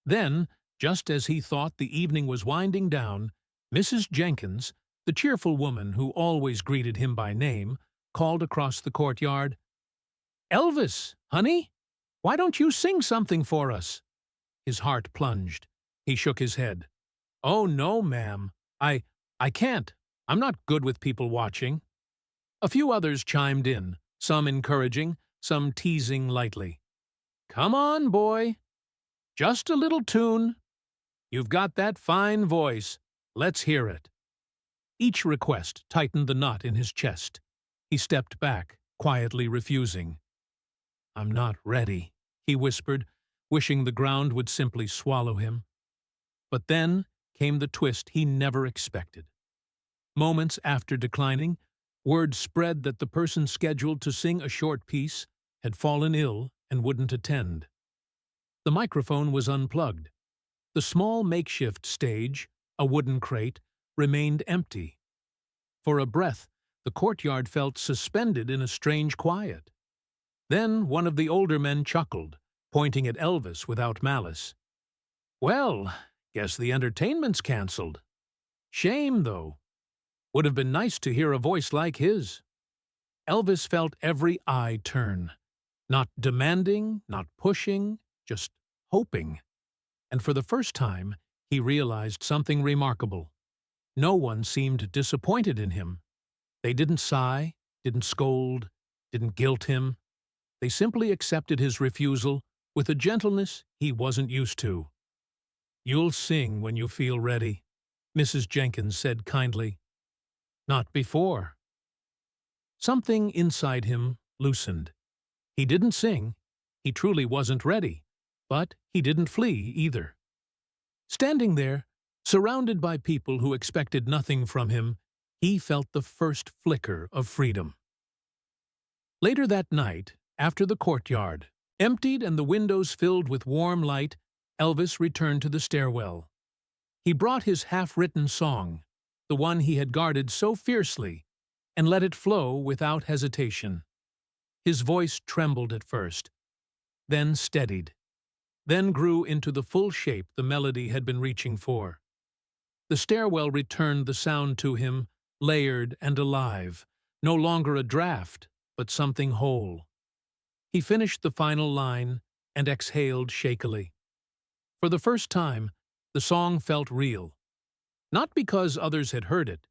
A: Then, just as he thought the evening was winding down, Mrs. Jenkins, the cheerful woman who always greeted him by name, called across the courtyard, "Elvis, honey, why don't you sing something for us?" His heart plunged. He shook his head. "Oh, no, ma'am. I can't. I'm not good with people watching." A few others chimed in, some encouraging, some teasing lightly. "Come on, boy. Just a little tune. You've got that fine voice. Let's hear it." Each request tightened the knot in his chest. He stepped back, quietly refusing. "I'm not ready," he whispered, wishing the ground would simply swallow him. But then came the twist he never expected. Moments after declining, word spread that the person scheduled to sing a short piece had fallen ill and wouldn't attend. The microphone was unplugged. The small makeshift stage, a wooden crate, remained empty. For a breath, the courtyard felt suspended in a strange quiet. Then one of the older men chuckled, pointing at Elvis without malice. "Well, guess the entertainment's canceled. Shame, though. Would have been nice to hear a voice like his." Elvis felt every eye turn. Not demanding, not pushing, just hoping. And for the first time, he realized something remarkable. No one seemed disappointed in him. They didn't sigh, didn't scold, didn't guilt him. They simply accepted his refusal with a gentleness he wasn't used to. "You'll sing when you feel ready," Mrs. Jenkins said kindly. "Not before." Something inside him loosened. He didn't sing. He truly wasn't ready. But he didn't flee either. Standing there, surrounded by people who expected nothing from him, he felt the first flicker of freedom. Later that night, after the courtyard, emptied and the windows filled with warm light, Elvis returned to the stairwell. He brought his half-written song, the one he had guarded so fiercely, and let it flow without hesitation. His voice trembled at first, then steadied, then grew into the full shape the melody had been reaching for. The stairwell returned the sound to him, layered and alive, no longer a draft, but something whole. He finished the final line and exhaled shakily. For the first time, the song felt real. Not because others had heard it,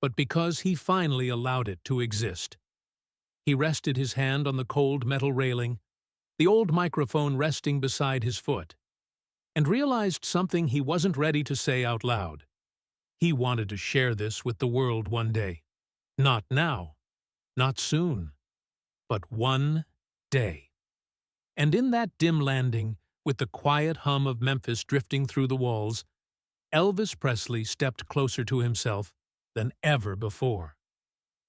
A: but because he finally allowed it to exist. He rested his hand on the cold metal railing, the old microphone resting beside his foot, and realized something he wasn't ready to say out loud. He wanted to share this with the world one day. Not now, not soon, but one day. And in that dim landing, with the quiet hum of Memphis drifting through the walls, Elvis Presley stepped closer to himself than ever before.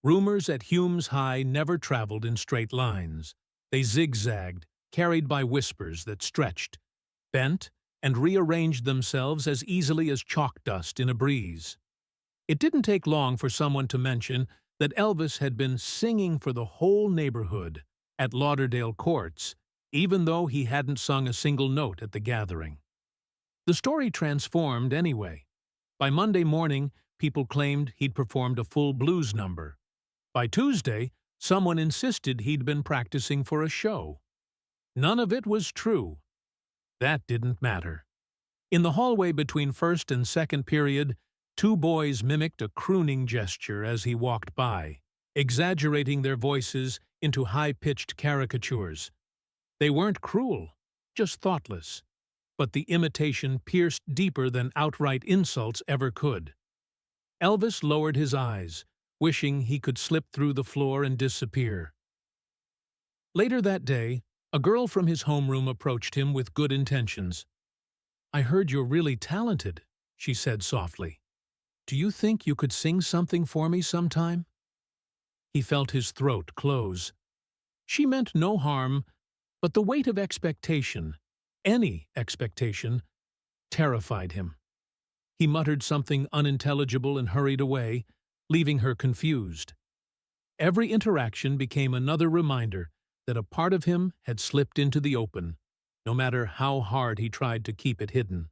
A: Rumors at Hume's High never traveled in straight lines. They zigzagged, carried by whispers that stretched, bent, and rearranged themselves as easily as chalk dust in a breeze. It didn't take long for someone to mention that Elvis had been singing for the whole neighborhood at Lauderdale Courts, even though he hadn't sung a single note at the gathering. The story transformed anyway. By Monday morning, people claimed he'd performed a full blues number. By Tuesday, someone insisted he'd been practicing for a show. None of it was true. That didn't matter. In the hallway between first and second period, two boys mimicked a crooning gesture as he walked by, exaggerating their voices into high-pitched caricatures. They weren't cruel, just thoughtless, but the imitation pierced deeper than outright insults ever could. Elvis lowered his eyes, wishing he could slip through the floor and disappear. Later that day, a girl from his homeroom approached him with good intentions. "I heard you're really talented," she said softly. "Do you think you could sing something for me sometime?" He felt his throat close. She meant no harm, but the weight of expectation, any expectation, terrified him. He muttered something unintelligible and hurried away, leaving her confused. Every interaction became another reminder that a part of him had slipped into the open, no matter how hard he tried to keep it hidden.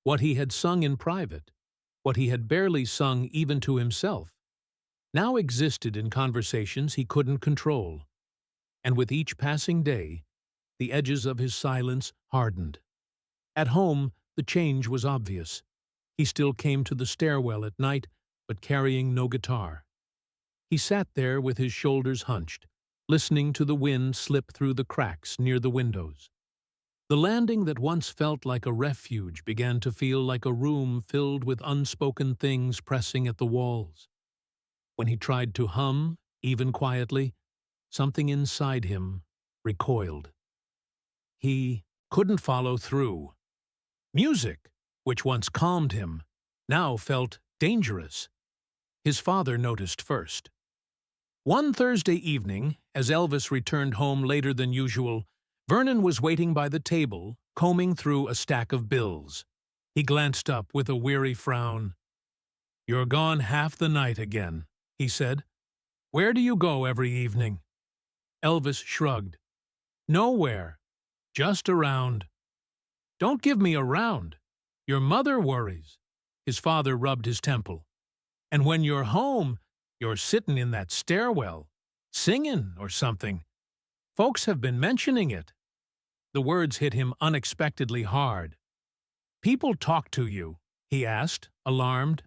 A: What he had sung in private, what he had barely sung even to himself, now existed in conversations he couldn't control. And with each passing day, the edges of his silence hardened. At home, the change was obvious. He still came to the stairwell at night, but carrying no guitar. He sat there with his shoulders hunched, listening to the wind slip through the cracks near the windows. The landing that once felt like a refuge began to feel like a room filled with unspoken things pressing at the walls. When he tried to hum, even quietly, something inside him recoiled. He couldn't follow through. Music, which once calmed him, now felt dangerous. His father noticed first. One Thursday evening, as Elvis returned home later than usual, Vernon was waiting by the table, combing through a stack of bills. He glanced up with a weary frown. "You're gone half the night again," he said. "Where do you go every evening?" Elvis shrugged. "Nowhere. Just around." "Don't give me a round. Your mother worries." His father rubbed his temple. "And when you're home, you're sittin' in that stairwell, singin' or something. Folks have been mentioning it." The words hit him unexpectedly hard. "People talk to you?" he asked, alarmed.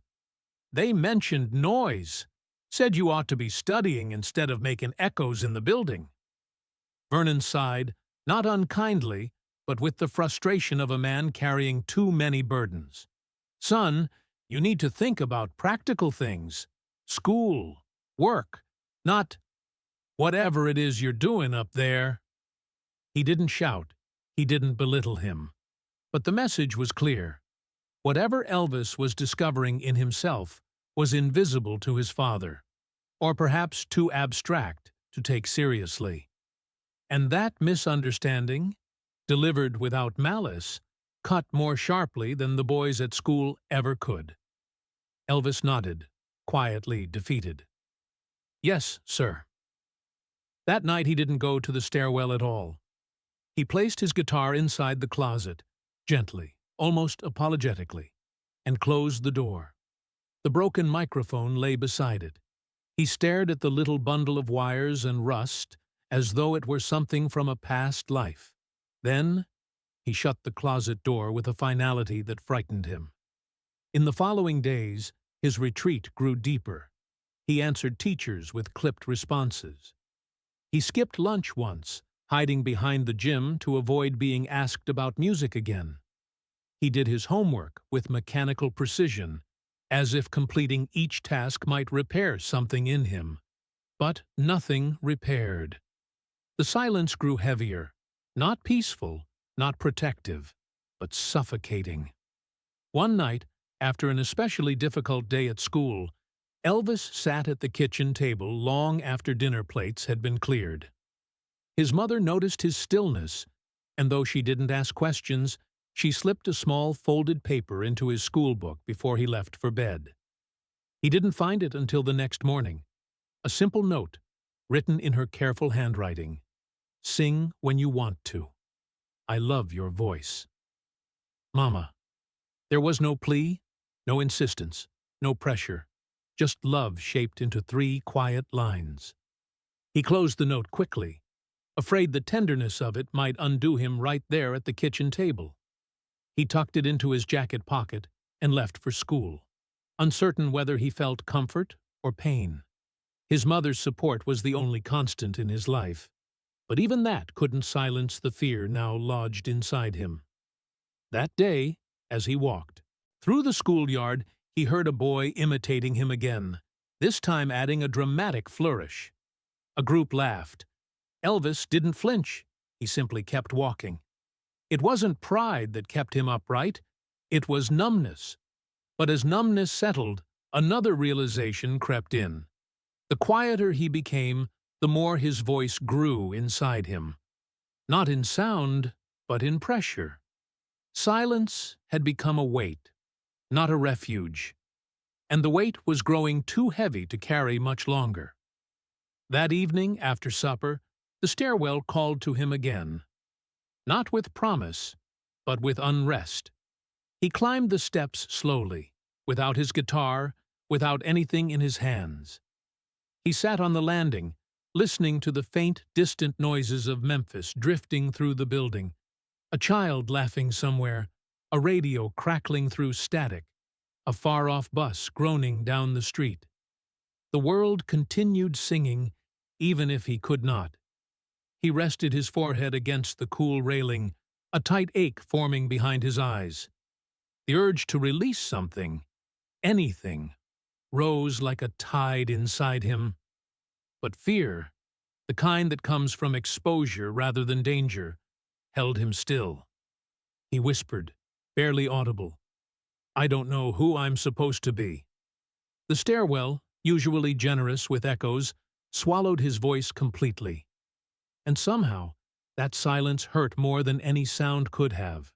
A: "They mentioned noise. Said you ought to be studying instead of making echoes in the building." Vernon sighed, not unkindly, but with the frustration of a man carrying too many burdens. "Son, you need to think about practical things. School, work, not whatever it is you're doing up there." He didn't shout. He didn't belittle him. But the message was clear. Whatever Elvis was discovering in himself was invisible to his father, or perhaps too abstract to take seriously. And that misunderstanding, delivered without malice, cut more sharply than the boys at school ever could. Elvis nodded, quietly defeated. "Yes, sir." That night he didn't go to the stairwell at all. He placed his guitar inside the closet, gently, almost apologetically, and closed the door. The broken microphone lay beside it. He stared at the little bundle of wires and rust as though it were something from a past life. Then he shut the closet door with a finality that frightened him. In the following days, his retreat grew deeper. He answered teachers with clipped responses. He skipped lunch once, hiding behind the gym to avoid being asked about music again. He did his homework with mechanical precision, as if completing each task might repair something in him. But nothing repaired. The silence grew heavier, not peaceful, not protective, but suffocating. One night, after an especially difficult day at school, Elvis sat at the kitchen table long after dinner plates had been cleared. His mother noticed his stillness, and though she didn't ask questions, she slipped a small folded paper into his school book before he left for bed. He didn't find it until the next morning. A simple note, written in her careful handwriting. "Sing when you want to. I love your voice." Mama. There was no plea, no insistence, no pressure, just love shaped into 3 quiet lines. He closed the note quickly, afraid the tenderness of it might undo him right there at the kitchen table. He tucked it into his jacket pocket and left for school, uncertain whether he felt comfort or pain. His mother's support was the only constant in his life, but even that couldn't silence the fear now lodged inside him. That day, as he walked through the schoolyard, he heard a boy imitating him again, this time adding a dramatic flourish. A group laughed. Elvis didn't flinch. He simply kept walking. It wasn't pride that kept him upright. It was numbness. But as numbness settled, another realization crept in. The quieter he became, the more his voice grew inside him. Not in sound, but in pressure. Silence had become a weight, not a refuge. and the weight was growing too heavy to carry much longer. That evening, after supper, the stairwell called to him again, not with promise, but with unrest. He climbed the steps slowly, without his guitar, without anything in his hands. He sat on the landing, listening to the faint, distant noises of Memphis drifting through the building, a child laughing somewhere, a radio crackling through static, a far-off bus groaning down the street. The world continued singing, even if he could not. He rested his forehead against the cool railing, a tight ache forming behind his eyes. The urge to release something, anything, rose like a tide inside him. But fear, the kind that comes from exposure rather than danger, held him still. He whispered, barely audible, "I don't know who I'm supposed to be." The stairwell, usually generous with echoes, swallowed his voice completely. And somehow, that silence hurt more than any sound could have.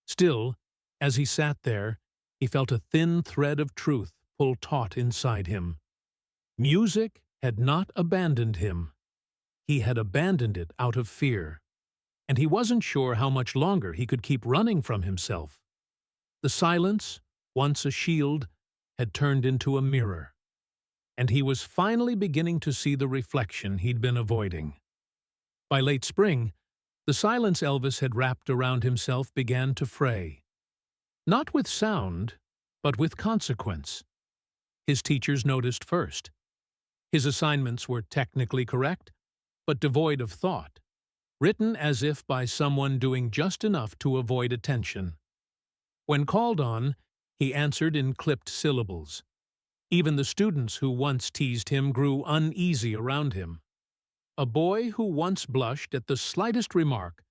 A: Still, as he sat there, he felt a thin thread of truth pull taut inside him. Music had not abandoned him. He had abandoned it out of fear. And he wasn't sure how much longer he could keep running from himself. The silence, once a shield, had turned into a mirror. And he was finally beginning to see the reflection he'd been avoiding. By late spring, the silence Elvis had wrapped around himself began to fray. Not with sound, but with consequence. His teachers noticed first. His assignments were technically correct, but devoid of thought, written as if by someone doing just enough to avoid attention. When called on, he answered in clipped syllables. Even the students who once teased him grew uneasy around him. A boy who once blushed at the slightest remark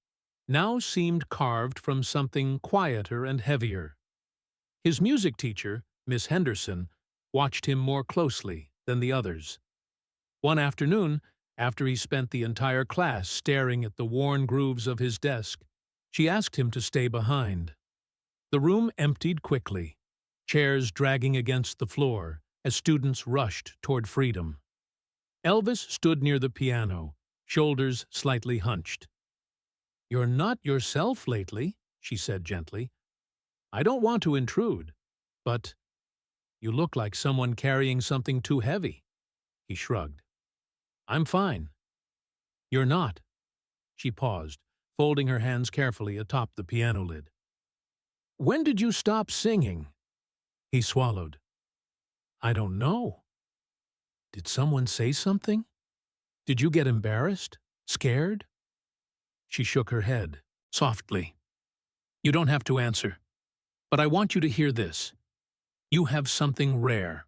A: now seemed carved from something quieter and heavier. His music teacher, Miss Henderson, watched him more closely than the others. One afternoon, after he spent the entire class staring at the worn grooves of his desk, she asked him to stay behind. The room emptied quickly, chairs dragging against the floor as students rushed toward freedom. Elvis stood near the piano, shoulders slightly hunched. "You're not yourself lately," she said gently. "I don't want to intrude, but you look like someone carrying something too heavy." He shrugged. "I'm fine." "You're not." She paused, folding her hands carefully atop the piano lid. "When did you stop singing?" He swallowed. "I don't know." "Did someone say something? Did you get embarrassed? Scared?" She shook her head, softly. "You don't have to answer, but I want you to hear this. You have something rare.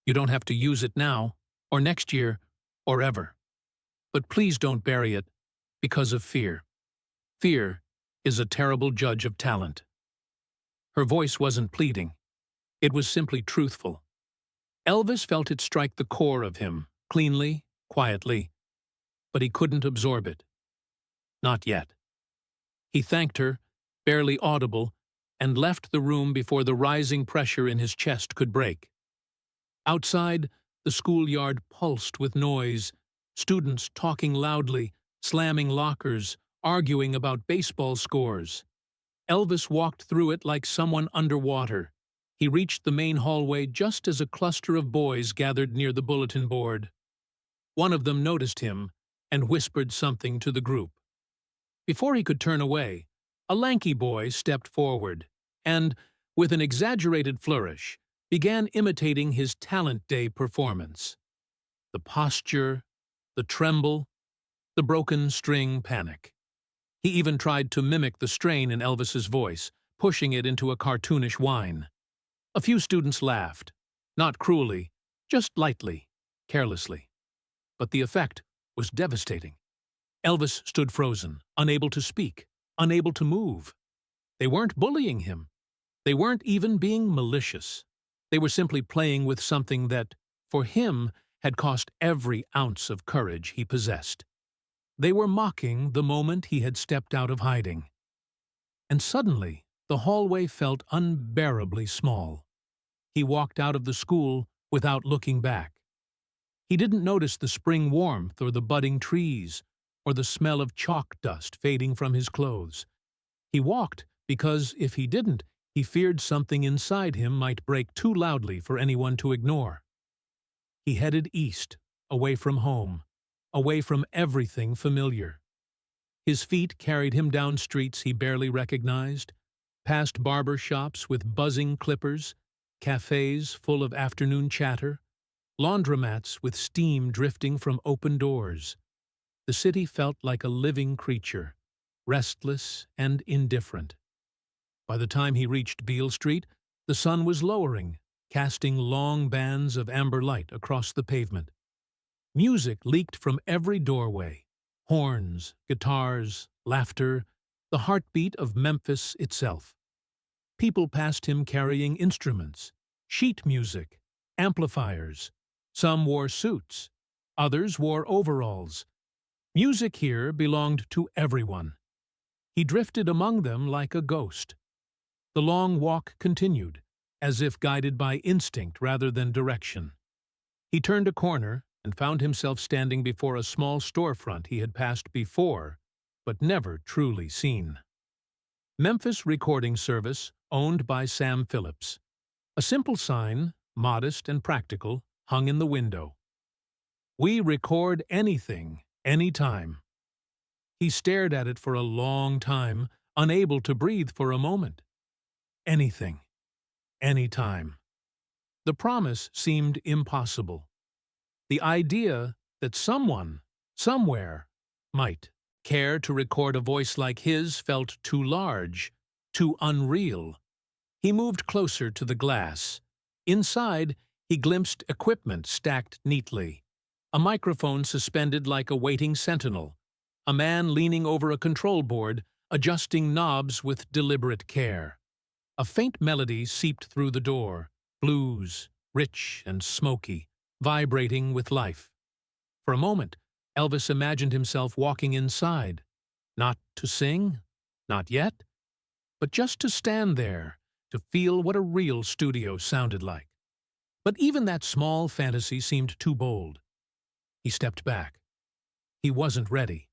A: You don't have to use it now, or next year, or ever. But please don't bury it because of fear. Fear is a terrible judge of talent." Her voice wasn't pleading. It was simply truthful. Elvis felt it strike the core of him, cleanly, quietly, but he couldn't absorb it. Not yet. He thanked her, barely audible, and left the room before the rising pressure in his chest could break. Outside, the schoolyard pulsed with noise, students talking loudly, slamming lockers, arguing about baseball scores. Elvis walked through it like someone underwater. He reached the main hallway just as a cluster of boys gathered near the bulletin board. One of them noticed him and whispered something to the group. Before he could turn away, a lanky boy stepped forward and, with an exaggerated flourish, began imitating his talent day performance. The posture, the tremble, the broken string panic. He even tried to mimic the strain in Elvis's voice, pushing it into a cartoonish whine. A few students laughed, not cruelly, just lightly, carelessly. But the effect was devastating. Elvis stood frozen, unable to speak, unable to move. They weren't bullying him. They weren't even being malicious. They were simply playing with something that, for him, had cost every ounce of courage he possessed. They were mocking the moment he had stepped out of hiding. And suddenly, the hallway felt unbearably small. He walked out of the school without looking back. He didn't notice the spring warmth or the budding trees or the smell of chalk dust fading from his clothes. He walked because, if he didn't, he feared something inside him might break too loudly for anyone to ignore. He headed east, away from home, away from everything familiar. His feet carried him down streets he barely recognized, past barber shops with buzzing clippers, cafes full of afternoon chatter, laundromats with steam drifting from open doors. The city felt like a living creature, restless and indifferent. By the time he reached Beale Street, the sun was lowering, casting long bands of amber light across the pavement. Music leaked from every doorway: horns, guitars, laughter, the heartbeat of Memphis itself. People passed him carrying instruments, sheet music, amplifiers. Some wore suits, others wore overalls. Music here belonged to everyone. He drifted among them like a ghost. The long walk continued, as if guided by instinct rather than direction. He turned a corner and found himself standing before a small storefront he had passed before, but never truly seen. Memphis Recording Service, owned by Sam Phillips. A simple sign, modest and practical, hung in the window. "We record anything, anytime." He stared at it for a long time, unable to breathe for a moment. Anything, anytime. The promise seemed impossible. The idea that someone, somewhere, might care to record a voice like his felt too large, too unreal. He moved closer to the glass. Inside, he glimpsed equipment stacked neatly. A microphone suspended like a waiting sentinel. A man leaning over a control board, adjusting knobs with deliberate care. A faint melody seeped through the door, blues, rich and smoky, vibrating with life. For a moment, Elvis imagined himself walking inside, not to sing, not yet, but just to stand there, to feel what a real studio sounded like. But even that small fantasy seemed too bold. He stepped back. He wasn't ready.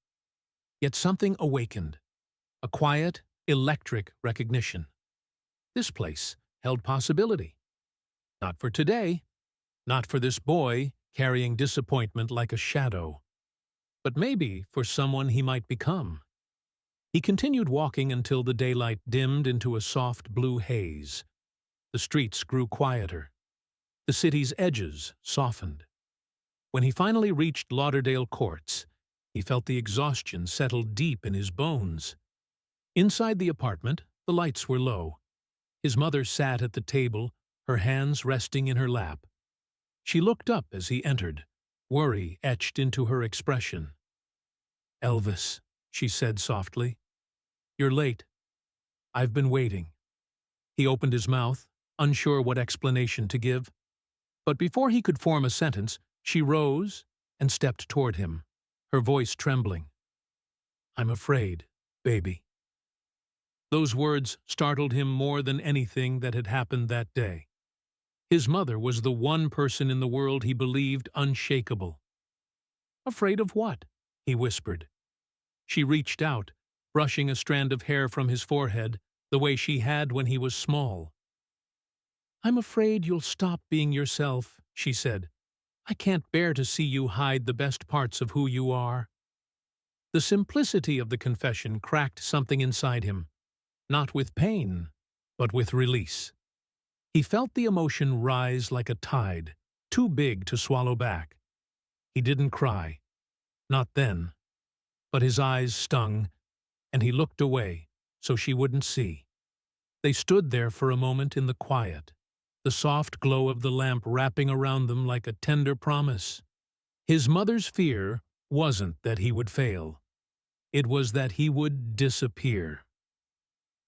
A: Yet something awakened, a quiet, electric recognition. This place held possibility. Not for today, not for this boy carrying disappointment like a shadow, but maybe for someone he might become. He continued walking until the daylight dimmed into a soft blue haze. The streets grew quieter. The city's edges softened. When he finally reached Lauderdale Courts, he felt the exhaustion settle deep in his bones. Inside the apartment, the lights were low. His mother sat at the table, her hands resting in her lap. She looked up as he entered, worry etched into her expression. "Elvis," she said softly, "you're late. I've been waiting." He opened his mouth, unsure what explanation to give. But before he could form a sentence, she rose and stepped toward him, her voice trembling. "I'm afraid, baby." Those words startled him more than anything that had happened that day. His mother was the one person in the world he believed unshakable. "Afraid of what?" he whispered. She reached out, brushing a strand of hair from his forehead, the way she had when he was small. "I'm afraid you'll stop being yourself," she said. "I can't bear to see you hide the best parts of who you are." The simplicity of the confession cracked something inside him, not with pain, but with release. He felt the emotion rise like a tide, too big to swallow back. He didn't cry, not then, but his eyes stung, and he looked away so she wouldn't see. They stood there for a moment in the quiet, the soft glow of the lamp wrapping around them like a tender promise. His mother's fear wasn't that he would fail. It was that he would disappear.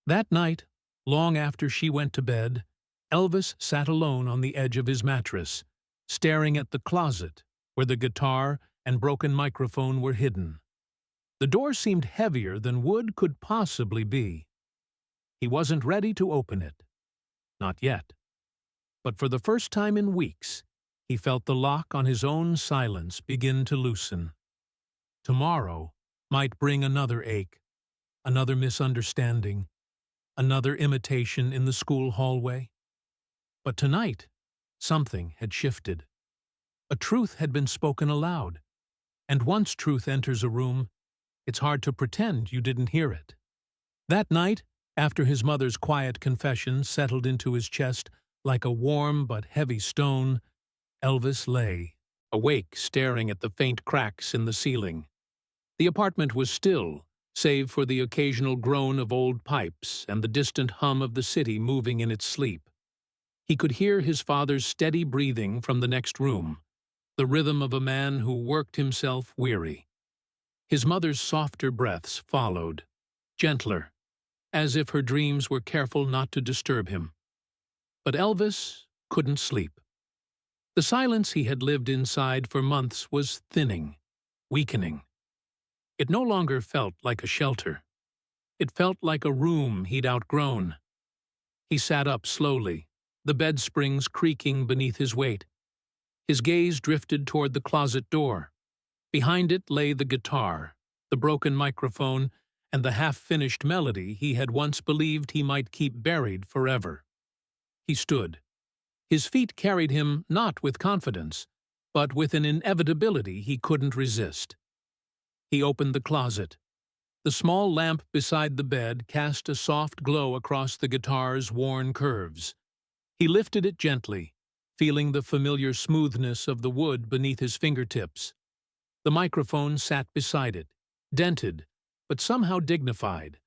A: That night, long after she went to bed, Elvis sat alone on the edge of his mattress, staring at the closet where the guitar and broken microphone were hidden. The door seemed heavier than wood could possibly be. He wasn't ready to open it. Not yet. But for the first time in weeks, he felt the lock on his own silence begin to loosen. Tomorrow might bring another ache, another misunderstanding, another imitation in the school hallway. But tonight, something had shifted. A truth had been spoken aloud, and once truth enters a room, it's hard to pretend you didn't hear it. That night, after his mother's quiet confession settled into his chest like a warm but heavy stone, Elvis lay, awake, staring at the faint cracks in the ceiling. The apartment was still, save for the occasional groan of old pipes and the distant hum of the city moving in its sleep. He could hear his father's steady breathing from the next room, the rhythm of a man who worked himself weary. His mother's softer breaths followed, gentler, as if her dreams were careful not to disturb him. But Elvis couldn't sleep. The silence he had lived inside for months was thinning, weakening. It no longer felt like a shelter. It felt like a room he'd outgrown. He sat up slowly, the bed springs creaking beneath his weight. His gaze drifted toward the closet door. Behind it lay the guitar, the broken microphone, and the half-finished melody he had once believed he might keep buried forever. He stood. His feet carried him not with confidence, but with an inevitability he couldn't resist. He opened the closet. The small lamp beside the bed cast a soft glow across the guitar's worn curves. He lifted it gently, feeling the familiar smoothness of the wood beneath his fingertips. The microphone sat beside it, dented, but somehow dignified,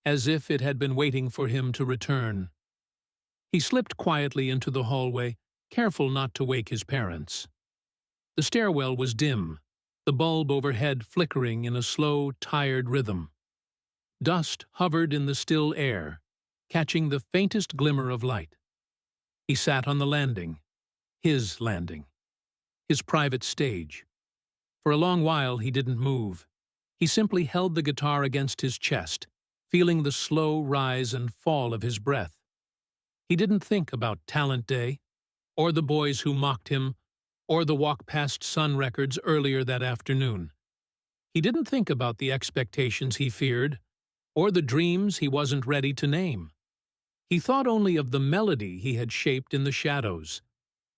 A: as if it had been waiting for him to return. He slipped quietly into the hallway, careful not to wake his parents. The stairwell was dim, the bulb overhead flickering in a slow, tired rhythm. Dust hovered in the still air, catching the faintest glimmer of light. He sat on the landing, his private stage. For a long while he didn't move. He simply held the guitar against his chest, feeling the slow rise and fall of his breath. He didn't think about Talent Day, or the boys who mocked him, or the Walk Past Sun records earlier that afternoon. He didn't think about the expectations he feared, or the dreams he wasn't ready to name. He thought only of the melody he had shaped in the shadows,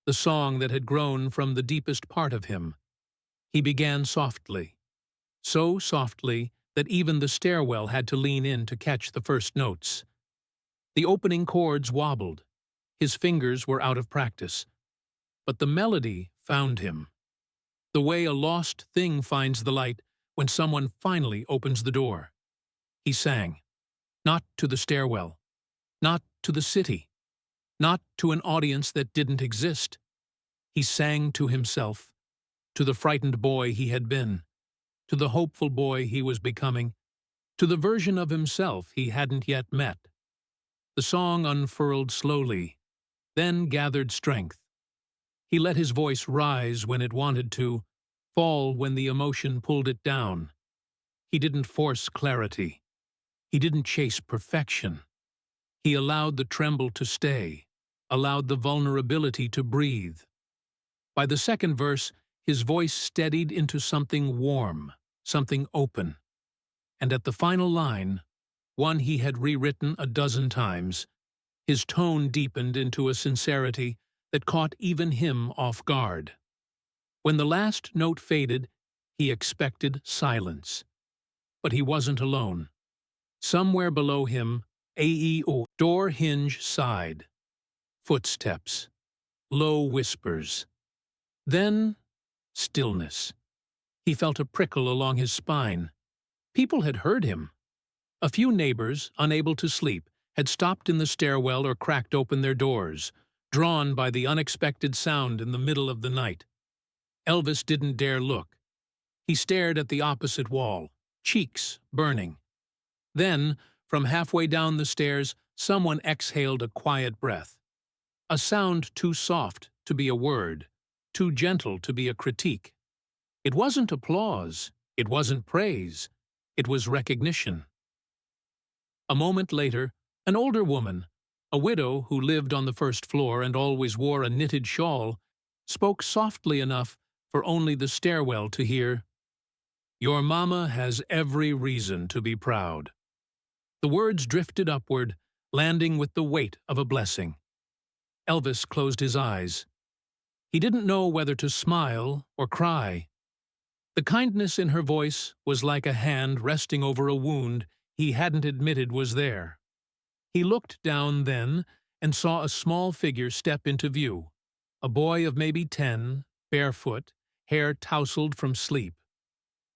A: the song that had grown from the deepest part of him. He began softly, so softly that even the stairwell had to lean in to catch the first notes. The opening chords wobbled. His fingers were out of practice. But the melody found him. The way a lost thing finds the light when someone finally opens the door. He sang, not to the stairwell, not to the city, not to an audience that didn't exist. He sang to himself, to the frightened boy he had been, to the hopeful boy he was becoming, to the version of himself he hadn't yet met. The song unfurled slowly, then gathered strength. He let his voice rise when it wanted to, fall when the emotion pulled it down. He didn't force clarity. He didn't chase perfection. He allowed the tremble to stay, allowed the vulnerability to breathe. By the second verse, his voice steadied into something warm, something open. And at the final line, one he had rewritten a dozen times, his tone deepened into a sincerity that caught even him off guard. When the last note faded, he expected silence. But he wasn't alone. Somewhere below him, AEO door hinge sighed. Footsteps. Low whispers. Then, stillness. He felt a prickle along his spine. People had heard him. A few neighbors, unable to sleep, had stopped in the stairwell or cracked open their doors, drawn by the unexpected sound in the middle of the night. Elvis didn't dare look. He stared at the opposite wall, cheeks burning. Then, from halfway down the stairs, someone exhaled a quiet breath. A sound too soft to be a word, too gentle to be a critique. It wasn't applause, it wasn't praise, it was recognition. A moment later, an older woman, A widow who lived on the first floor and always wore a knitted shawl spoke softly enough for only the stairwell to hear, "Your mama has every reason to be proud." The words drifted upward, landing with the weight of a blessing. Elvis closed his eyes. He didn't know whether to smile or cry. The kindness in her voice was like a hand resting over a wound he hadn't admitted was there. He looked down then and saw a small figure step into view, a boy of maybe 10, barefoot, hair tousled from sleep.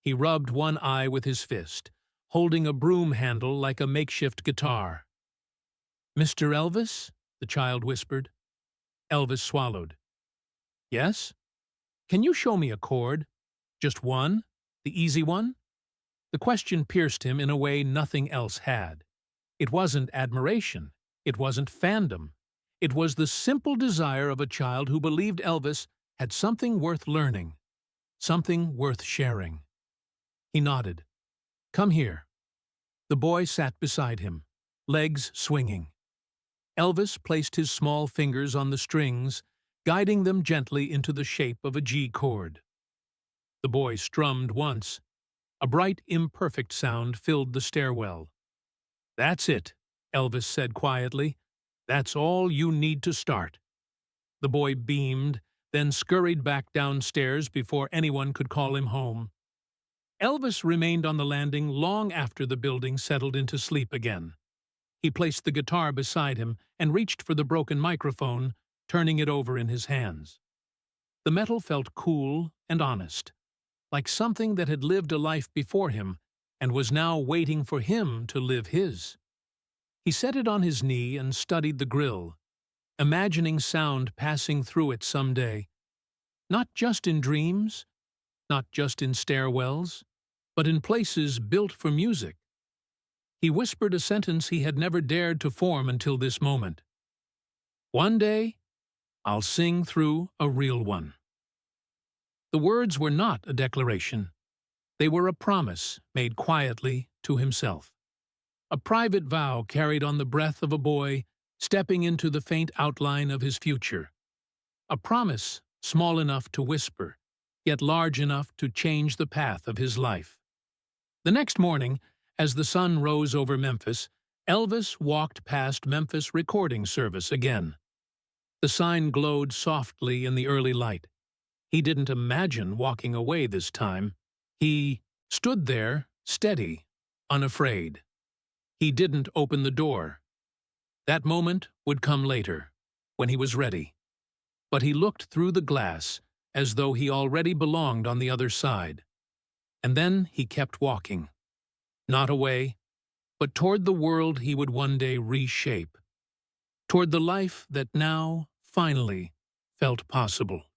A: He rubbed one eye with his fist, holding a broom handle like a makeshift guitar. "Mr. Elvis?" the child whispered. Elvis swallowed. "Yes? Can you show me a chord? Just one? The easy one?" The question pierced him in a way nothing else had. It wasn't admiration. It wasn't fandom. It was the simple desire of a child who believed Elvis had something worth learning, something worth sharing. He nodded. "Come here." The boy sat beside him, legs swinging. Elvis placed his small fingers on the strings, guiding them gently into the shape of a G chord. The boy strummed once. A bright, imperfect sound filled the stairwell. "That's it," Elvis said quietly. "That's all you need to start." The boy beamed, then scurried back downstairs before anyone could call him home. Elvis remained on the landing long after the building settled into sleep again. He placed the guitar beside him and reached for the broken microphone, turning it over in his hands. The metal felt cool and honest, like something that had lived a life before him and was now waiting for him to live his. He set it on his knee and studied the grill, imagining sound passing through it someday, not just in dreams, not just in stairwells, but in places built for music. He whispered a sentence he had never dared to form until this moment. "One day, I'll sing through a real one." The words were not a declaration. They were a promise made quietly to himself. A private vow carried on the breath of a boy stepping into the faint outline of his future. A promise small enough to whisper, yet large enough to change the path of his life. The next morning, as the sun rose over Memphis, Elvis walked past Memphis Recording Service again. The sign glowed softly in the early light. He didn't imagine walking away this time. He stood there, steady, unafraid. He didn't open the door. That moment would come later, when he was ready. But he looked through the glass as though he already belonged on the other side. And then he kept walking. Not away, but toward the world he would one day reshape. Toward the life that now, finally, felt possible.